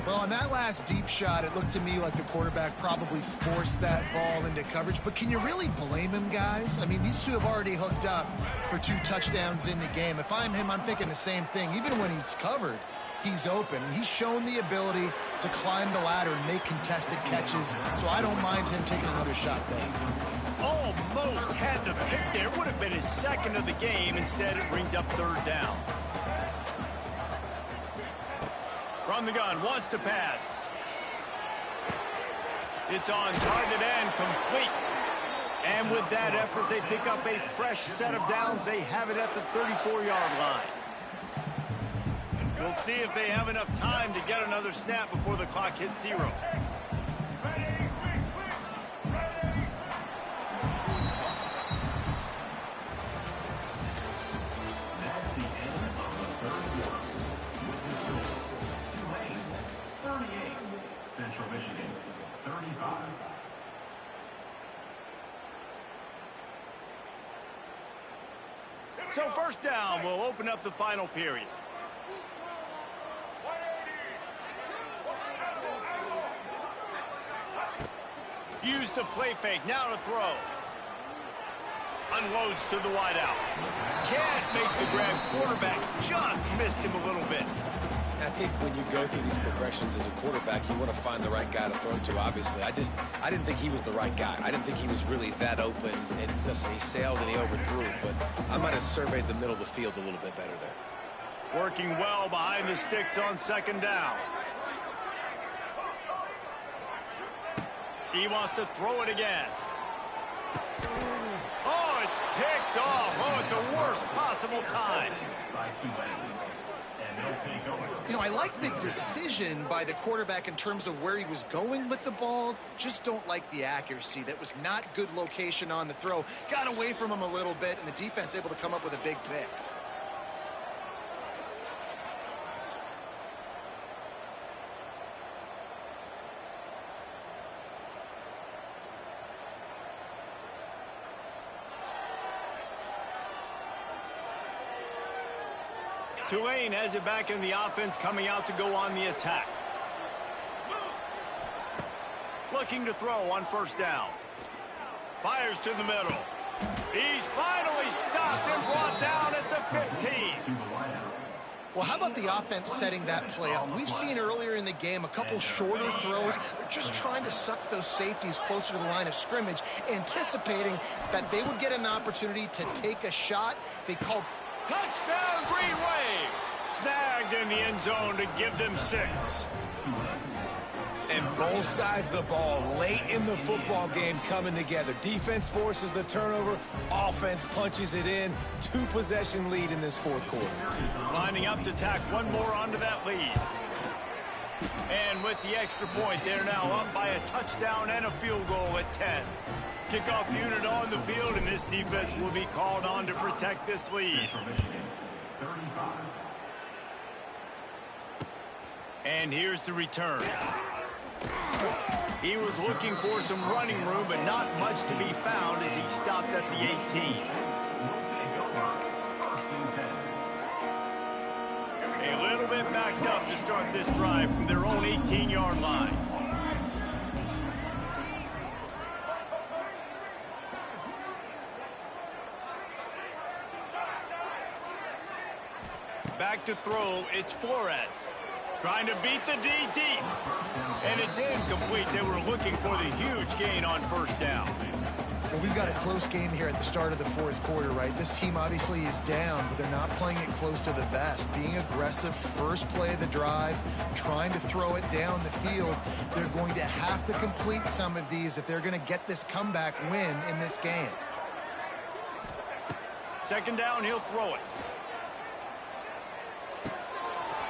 Well, on that last deep shot, it looked to me like the quarterback probably forced that ball into coverage. But can you really blame him, guys? I mean, these two have already hooked up for 2 touchdowns in the game. If I'm him, I'm thinking the same thing. Even when he's covered, he's open. He's shown the ability to climb the ladder and make contested catches. So I don't mind him taking another shot there. Almost had the pick there. Would have been his second of the game. Instead, it brings up third down. From the gun, wants to pass. It's on target and complete. And with that effort, they pick up a fresh set of downs. They have it at the 34-yard line. We'll see if they have enough time to get another snap before the clock hits 0. Central Michigan, 35. So first down will open up the final period. Use the play fake, now to throw. Unloads to the wideout. Can't make the grab. Quarterback just missed him a little bit. I think when you go through these progressions as a quarterback, you want to find the right guy to throw to, obviously. I didn't think he was the right guy. I didn't think he was really that open. And listen, he sailed and he overthrew it, but I might have surveyed the middle of the field a little bit better there. Working well behind the sticks on second down. He wants to throw it again. Oh, it's picked off. Oh, at the worst possible time. By Tulane. And they'll take over. You know, I like the decision by the quarterback in terms of where he was going with the ball. Just don't like the accuracy. That was not good location on the throw. Got away from him a little bit, and the defense able to come up with a big pick. Tulane has it back in the offense, coming out to go on the attack. Looking to throw on first down. Fires to the middle. He's finally stopped and brought down at the 15. Well, how about the offense setting that play up? We've seen earlier in the game a couple shorter throws. They're just trying to suck those safeties closer to the line of scrimmage, anticipating that they would get an opportunity to take a shot. They called Touchdown, Green Wave! Snagged in the end zone to give them 6. And both sides of the ball late in the football game coming together. Defense forces the turnover. Offense punches it in. 2-possession lead in this fourth quarter. Lining up to tack one more onto that lead. And with the extra point, they're now up by a touchdown and a field goal at 10. Kickoff unit on the field, and this defense will be called on to protect this lead. Central Michigan, 35. And here's the return. He was looking for some running room, but not much to be found as he stopped at the 18. Will take over. First and 10. A little bit backed up to start this drive from their own 18-yard line. Back to throw, it's Flores. Trying to beat the D deep. And it's incomplete. They were looking for the huge gain on first down. Well, we've got a close game here at the start of the fourth quarter, right? This team obviously is down, but they're not playing it close to the vest. Being aggressive, first play of the drive, trying to throw it down the field. They're going to have to complete some of these if they're going to get this comeback win in this game. Second down, he'll throw it.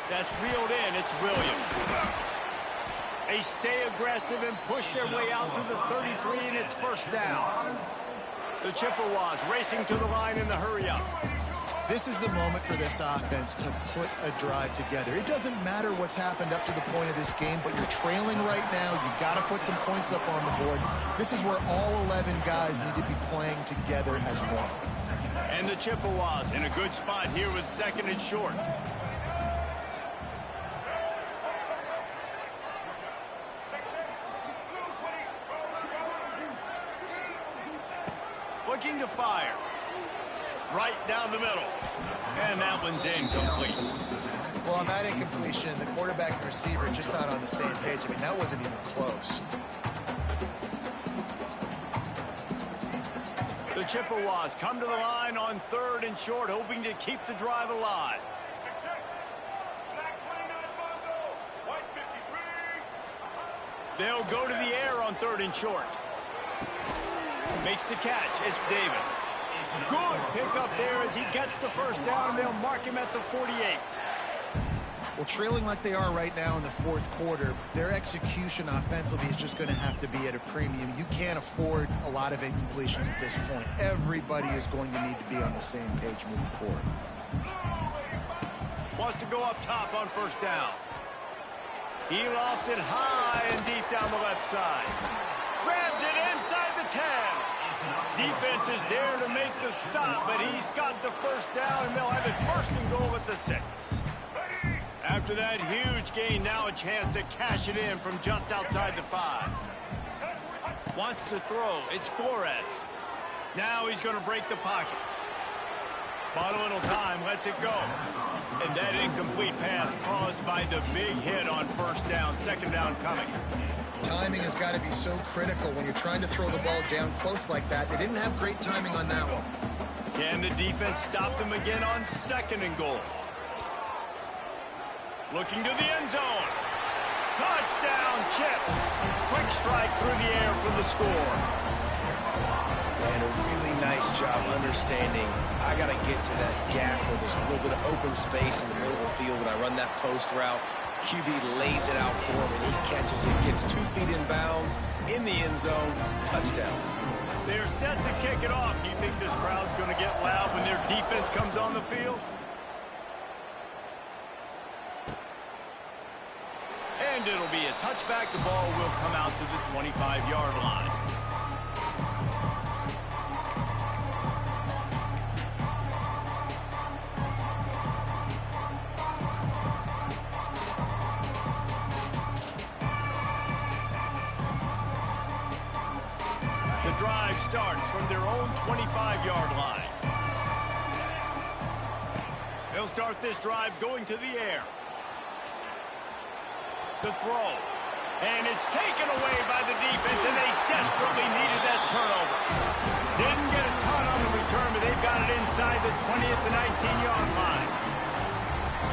That's reeled in. It's Williams. They stay aggressive and push their way out to the 33, and it's first down. The Chippewas racing to the line in the hurry-up. This is the moment for this offense to put a drive together. It doesn't matter what's happened up to the point of this game, but you're trailing right now. You've got to put some points up on the board. This is where all 11 guys need to be playing together as one. And the Chippewas in a good spot here with second and short. Looking to fire. Right down the middle. And that one's incomplete. Well, on that incompletion, the quarterback and receiver just not on the same page. I mean, that wasn't even close. The Chippewas come to the line on third and short, hoping to keep the drive alive. They'll go to the air on third and short. Makes the catch. It's Davis. Good pickup there as he gets the first down, and they'll mark him at the 48. Well, trailing like they are right now in the fourth quarter, their execution offensively is just going to have to be at a premium. You can't afford a lot of incompletions at this point. Everybody is going to need to be on the same page moving forward. Wants to go up top on first down. He lofts it high and deep down the left side. Grabs it inside the 10. Defense is there to make the stop, but he's got the first down, and they'll have it first and goal at the 6. After that huge gain, now a chance to cash it in from just outside the 5. Wants to throw. It's Flores. Now he's going to break the pocket. Bought a little time, lets it go. And that incomplete pass caused by the big hit on first down, second down coming. Timing has got to be so critical when you're trying to throw the ball down close like that. They didn't have great timing on that one. Can the defense stop them again on second and goal? Looking to the end zone. Touchdown, Chips. Quick strike through the air for the score. And a really nice job understanding I got to get to that gap where there's a little bit of open space in the middle of the field when I run that post route. QB lays it out for him, and he catches it, gets 2 feet in bounds, in the end zone, touchdown. They're set to kick it off. Do you think this crowd's going to get loud when their defense comes on the field? And it'll be a touchback. The ball will come out to the 25-yard line. The drive starts from their own 25-yard line. They'll start this drive going to the air. The throw. And it's taken away by the defense, and they desperately needed that turnover. Didn't get a ton on the return, but they've got it inside the 20 at the 19-yard line.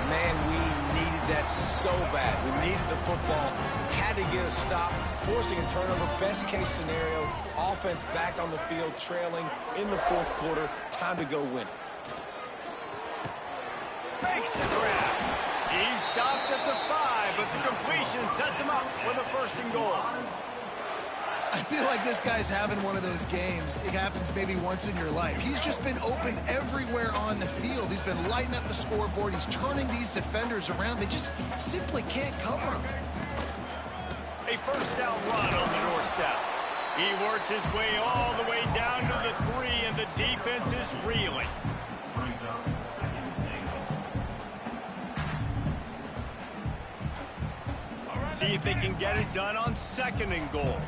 Man, we needed that so bad. We needed the football, had to get a stop, forcing a turnover. Best case scenario, offense back on the field, trailing in the fourth quarter. Time to go win it. Makes the grab. He's stopped at the 5, but the completion sets him up with a first and goal. I feel like this guy's having one of those games. It happens maybe once in your life. He's just been open everywhere on the field. He's been lighting up the scoreboard. He's turning these defenders around. They just simply can't cover him. A first down run on the doorstep. He works his way all the way down to the 3, and the defense is reeling. See if they can get it done on second and goal.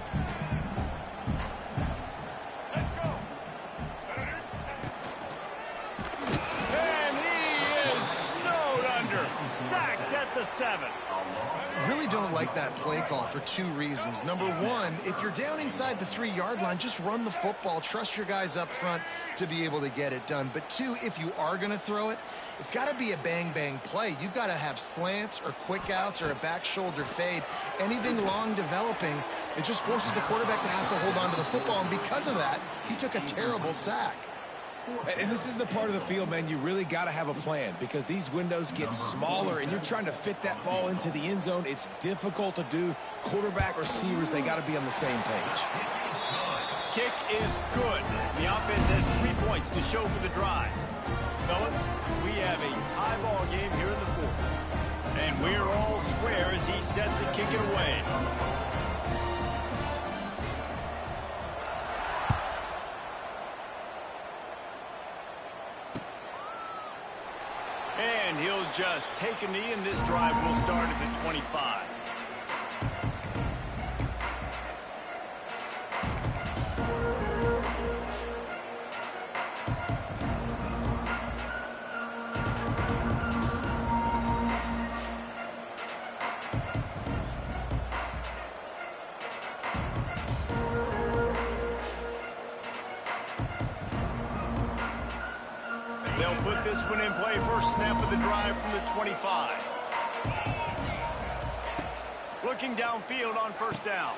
And he is snowed under. sacked at the 7. Really don't like that play call for two reasons. Number one, if you're down inside the 3-yard line, just run the football. Trust your guys up front to be able to get it done. But two, if you are going to throw it, it's got to be a bang-bang play. You've got to have slants or quick outs or a back shoulder fade. Anything long developing, it just forces the quarterback to have to hold on to the football. And because of that, he took a terrible sack. And this is the part of the field, man, you really got to have a plan because these windows get smaller and you're trying to fit that ball into the end zone. It's difficult to do. Quarterback, receivers, they got to be on the same page. Kick is good. The offense has 3 points to show for the drive. Fellas, we have a tie ball game here in the 4th. And we're all square as he's set to kick it away. And he'll just take a knee, and this drive will start at the 25. They'll put this one in play. First snap of the drive from the 25. Looking downfield on first down.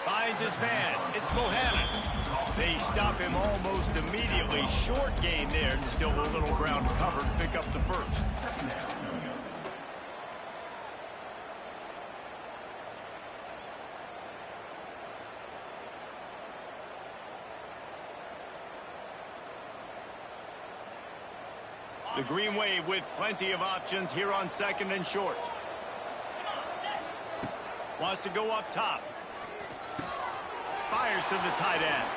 Finds his man. It's Bohannon. They stop him almost immediately. Short gain there, and still a little ground to cover to pick up the first. The Green Wave with plenty of options here on 2nd and short. Wants to go up top. Fires to the tight end.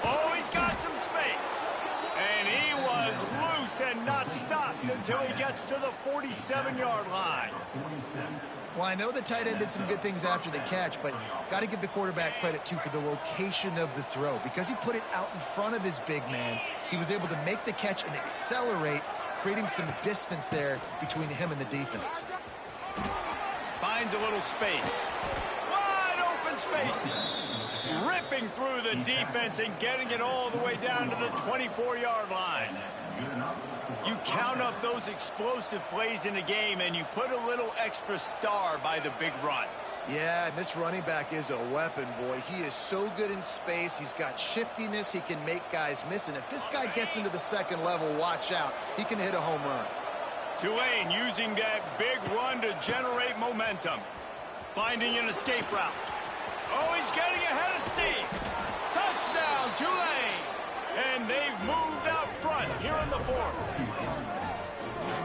Oh, he's got some space. And he was loose and not stopped until he gets to the 47-yard line. Well, I know the tight end did some good things after the catch, but got to give the quarterback credit, too, for the location of the throw. Because he put it out in front of his big man, he was able to make the catch and accelerate, creating some distance there between him and the defense. Finds a little space. Wide open spaces. Ripping through the defense and getting it all the way down to the 24-yard line. You count up those explosive plays in a game, and you put a little extra star by the big runs. Yeah, and this running back is a weapon, boy. He is so good in space. He's got shiftiness. He can make guys miss. And if this guy gets into the second level, watch out. He can hit a home run. Tulane using that big run to generate momentum. Finding an escape route. Oh, he's getting ahead of steam. Touchdown, Tulane. And they've moved out front here in the 4th.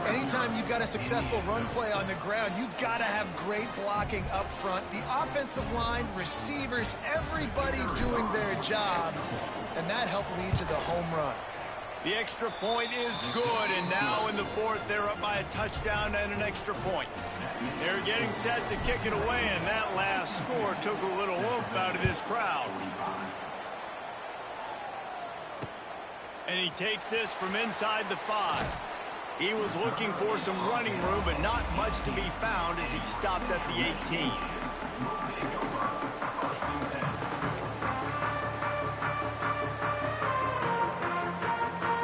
Anytime you've got a successful run play on the ground, you've got to have great blocking up front. The offensive line, receivers, everybody doing their job. And that helped lead to the home run. The extra point is good, and now in the 4th, they're up by a touchdown and an extra point. They're getting set to kick it away, and that last score took a little oomph out of this crowd. And he takes this from inside the 5. He was looking for some running room, but not much to be found as he stopped at the 18.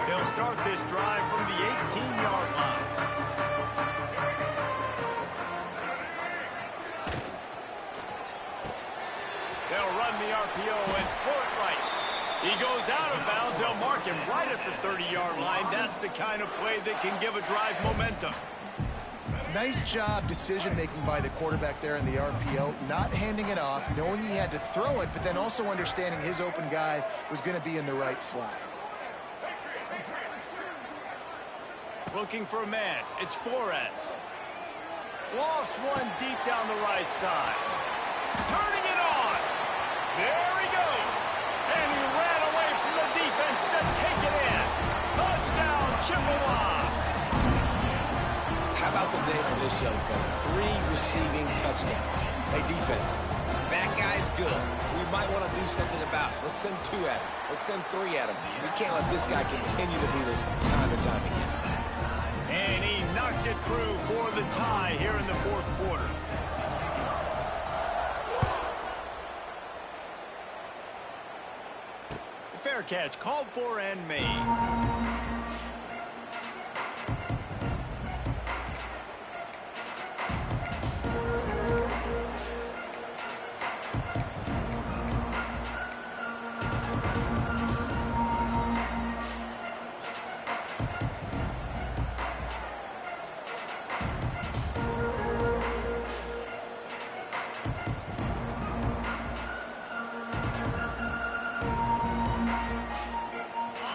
They'll start this drive from the 18-yard line. They'll run the RPO and throw it right. He goes out of bounds. They'll mark him right at the 30-yard line. That's the kind of play that can give a drive momentum. Nice job decision-making by the quarterback there in the RPO, not handing it off, knowing he had to throw it, but then also understanding his open guy was going to be in the right flat. Looking for a man. It's Flores. Lost one deep down the right side. Turning it on. There he goes. And he ran away from the defense to take it in. Touchdown, Chippewa. How about the day for this young fella? 3 receiving touchdowns. Hey, defense, that guy's good. We might want to do something about it. Let's send 2 at him. Let's send 3 at him. We can't let this guy continue to do this time and time again. And he knocks it through for the tie here in the fourth quarter. Fair catch called for and made.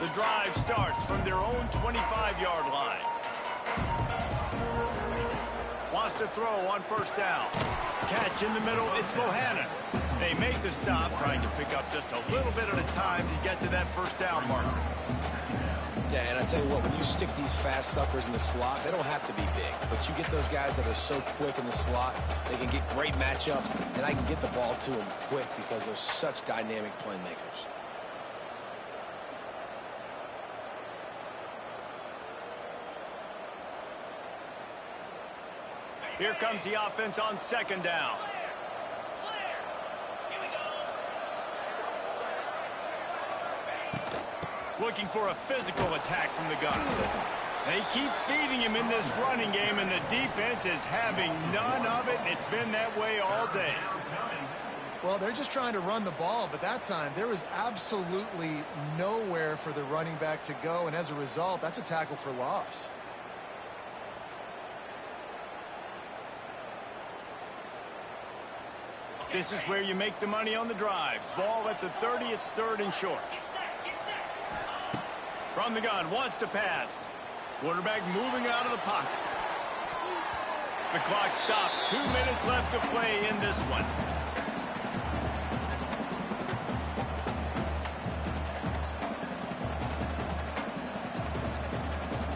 The drive starts from their own 25-yard line. Wants to throw on first down. Catch in the middle, it's Bohannon. They make the stop, trying to pick up just a little bit at a time to get to that first down marker. Yeah, and I tell you what, when you stick these fast suckers in the slot, they don't have to be big. But you get those guys that are so quick in the slot, they can get great matchups, and I can get the ball to them quick because they're such dynamic playmakers. Here comes the offense on second down. Clear. Here we go. Looking for a physical attack from the gun. They keep feeding him in this running game, and the defense is having none of it, and it's been that way all day. Well, they're just trying to run the ball, but that time there was absolutely nowhere for the running back to go, and as a result, that's a tackle for loss. This is where you make the money on the drives. Ball at the 30, it's third and short. Get set, get set. From the gun, wants to pass. Quarterback moving out of the pocket. The clock stopped. 2 minutes left to play in this one.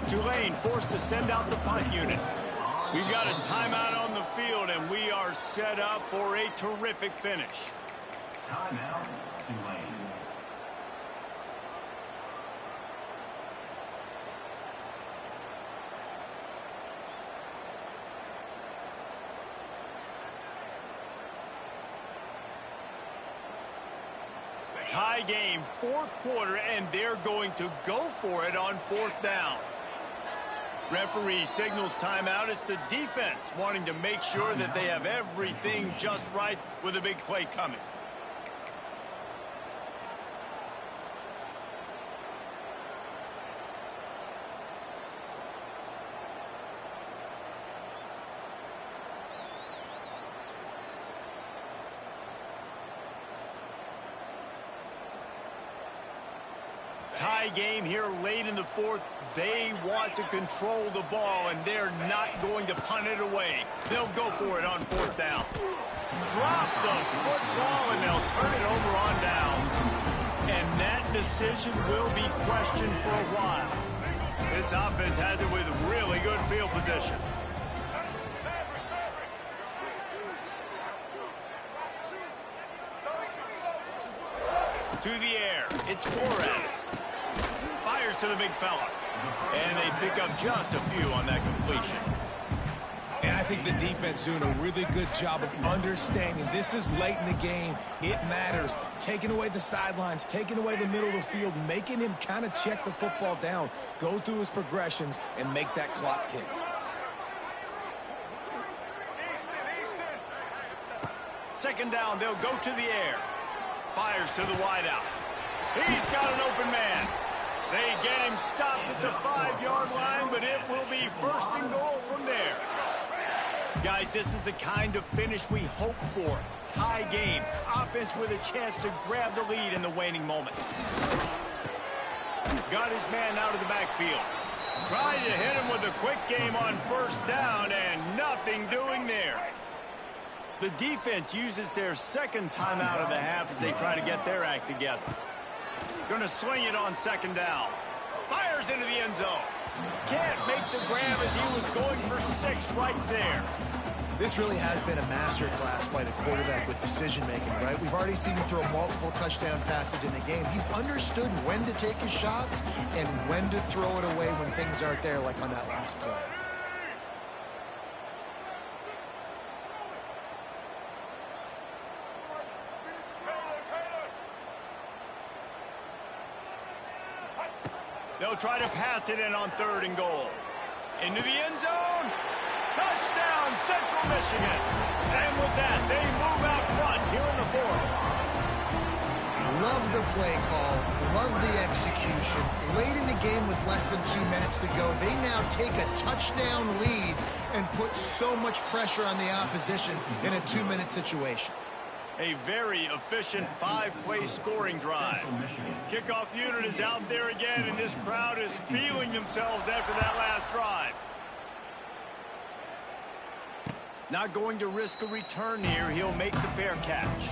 Tulane forced to send out the punt unit. We've got a timeout on the field, and we are set up for a terrific finish. Timeout, Tulane. Tie game, fourth quarter, and they're going to go for it on fourth down. Referee signals timeout. It's the defense wanting to make sure that they have everything just right with a big play coming. Tie game here late in the fourth. They want to control the ball, and they're not going to punt it away. They'll go for it on fourth down. Drop the football, and they'll turn it over on downs. And that decision will be questioned for a while. This offense has it with really good field position. To the air, it's Flores. Fires to the big fella. And they pick up just a few on that completion. And I think the defense doing a really good job of understanding this is late in the game. It matters. Taking away the sidelines, taking away the middle of the field, making him kind of check the football down, go through his progressions, and make that clock tick. Second down, they'll go to the air. Fires to the wideout. He's got an open man. They get him stopped at the 5-yard line, but it will be first and goal from there. Guys, this is the kind of finish we hope for. Tie game. Offense with a chance to grab the lead in the waning moments. Got his man out of the backfield. Trying to hit him with a quick game on first down, and nothing doing there. The defense uses their second timeout of the half as they try to get their act together. Going to swing it on second down. Fires into the end zone. Can't make the grab as he was going for 6 right there. This really has been a masterclass by the quarterback with decision-making, right? We've already seen him throw multiple touchdown passes in the game. He's understood when to take his shots and when to throw it away when things aren't there, like on that last play. They'll try to pass it in on 3rd and goal. Into the end zone. Touchdown, Central Michigan. And with that, they move out front here in the 4th. Love the play call. Love the execution. Late in the game with less than 2 minutes to go, they now take a touchdown lead and put so much pressure on the opposition in a 2-minute situation. A very efficient 5-play scoring drive. Kickoff unit is out there again, and this crowd is feeling themselves after that last drive. Not going to risk a return here. He'll make the fair catch.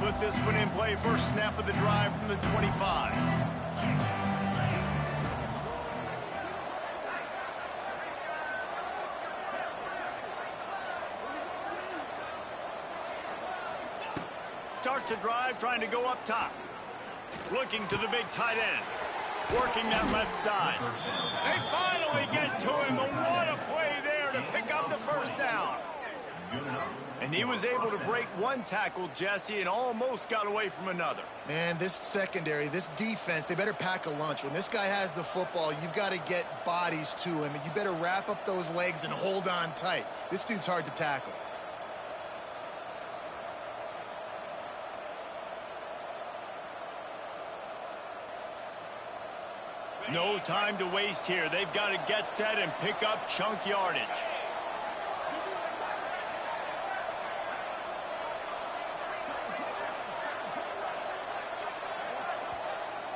Put this one in play. First snap of the drive from the 25. Starts the drive, trying to go up top. Looking to the big tight end. Working that left side. They finally get to him, but what a play there to pick up the first down. And he was able to break one tackle, Jesse, and almost got away from another. Man, this secondary, this defense, they better pack a lunch. When this guy has the football, you've got to get bodies to him, and you better wrap up those legs and hold on tight. This dude's hard to tackle. No time to waste here. They've got to get set and pick up chunk yardage.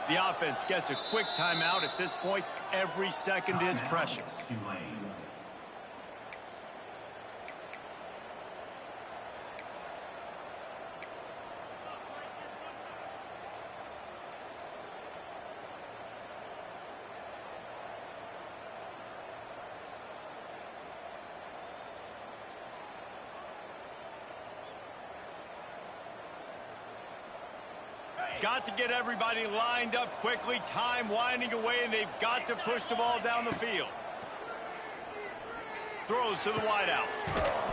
The offense gets a quick timeout. At this point, every second is precious. Got to get everybody lined up quickly. Time winding away, and they've got to push the ball down the field. Throws to the wideout.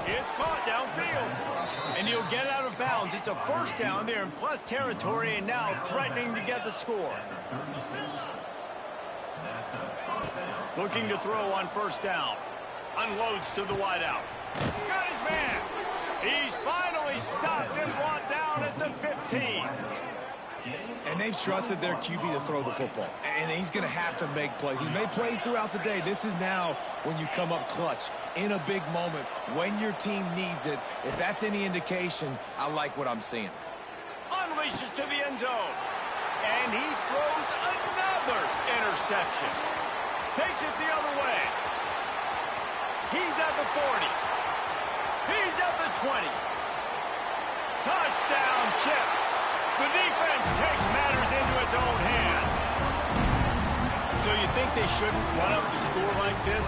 It's caught downfield. And he'll get out of bounds. It's a first down there in plus territory, and now threatening to get the score. Looking to throw on first down. Unloads to the wideout. Got his man. He's finally stopped and brought down at the 15. And they've trusted their QB to throw the football. And he's going to have to make plays. He's made plays throughout the day. This is now when you come up clutch in a big moment when your team needs it. If that's any indication, I like what I'm seeing. Unleashes to the end zone. And he throws another interception. Takes it the other way. He's at the 40. He's at the 20. Touchdown, Chips. The defense takes matters into its own hands. So you think they shouldn't run up the score like this?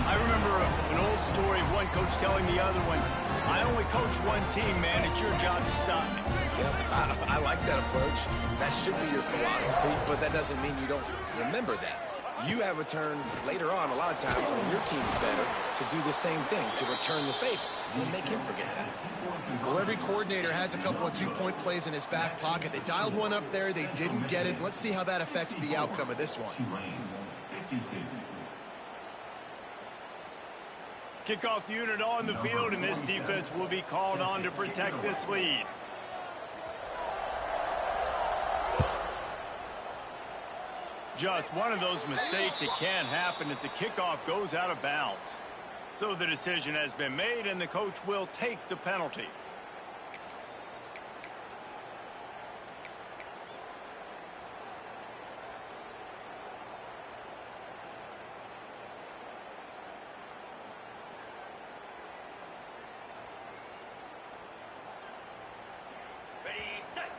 I remember an old story of one coach telling the other one, I only coach one team, man. It's your job to stop me. Yep, I like that approach. That should be your philosophy, but that doesn't mean you don't remember that. You have a turn later on a lot of times when your team's better to do the same thing, to return the favor. Don't make him forget that. Well, every coordinator has a couple of two-point plays in his back pocket. They dialed one up there. They didn't get it. Let's see how that affects the outcome of this one. Kickoff unit on the field, and this defense will be called on to protect this lead. Just one of those mistakes that can happen as the kickoff goes out of bounds. So the decision has been made, and the coach will take the penalty. Ready, set.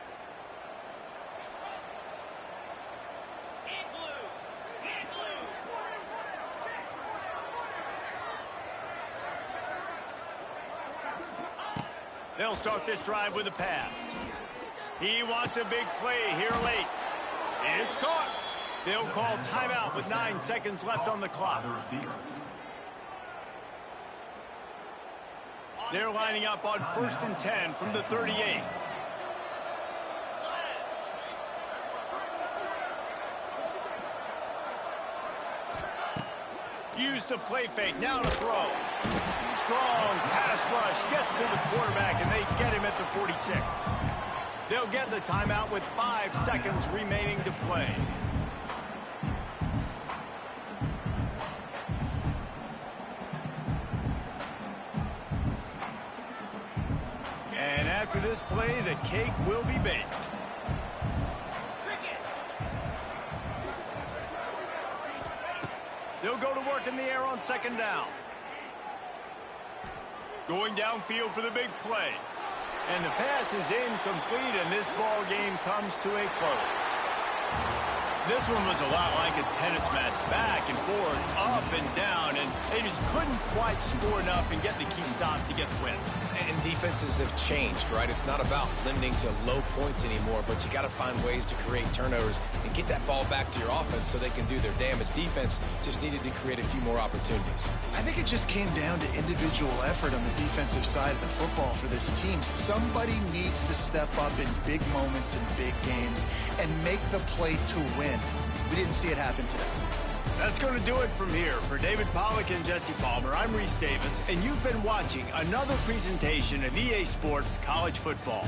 In blue. In blue. They'll start this drive with a pass. He wants a big play here late. It's caught. They'll call timeout with 9 seconds left on the clock. The receiver. They're lining up on 1st and 10 from the 38. Use the play fake, now to throw. Strong pass rush, gets to the quarterback, and they get him at the 46. They'll get the timeout with 5 seconds remaining to play. And after this play, the cake will be baked. They'll go to work in the air on 2nd down. Going downfield for the big play. And the pass is incomplete, and this ball game comes to a close. This one was a lot like a tennis match, back and forth, up and down, and they just couldn't quite score enough and get the key stop to get the win. And defenses have changed, right? It's not about limiting to low points anymore, but you got to find ways to create turnovers and get that ball back to your offense so they can do their damage. Defense just needed to create a few more opportunities. I think it just came down to individual effort on the defensive side of the football for this team. Somebody needs to step up in big moments in big games and make the play to win. We didn't see it happen today. That's going to do it from here. For David Pollack and Jesse Palmer, I'm Reese Davis, and you've been watching another presentation of EA Sports College Football.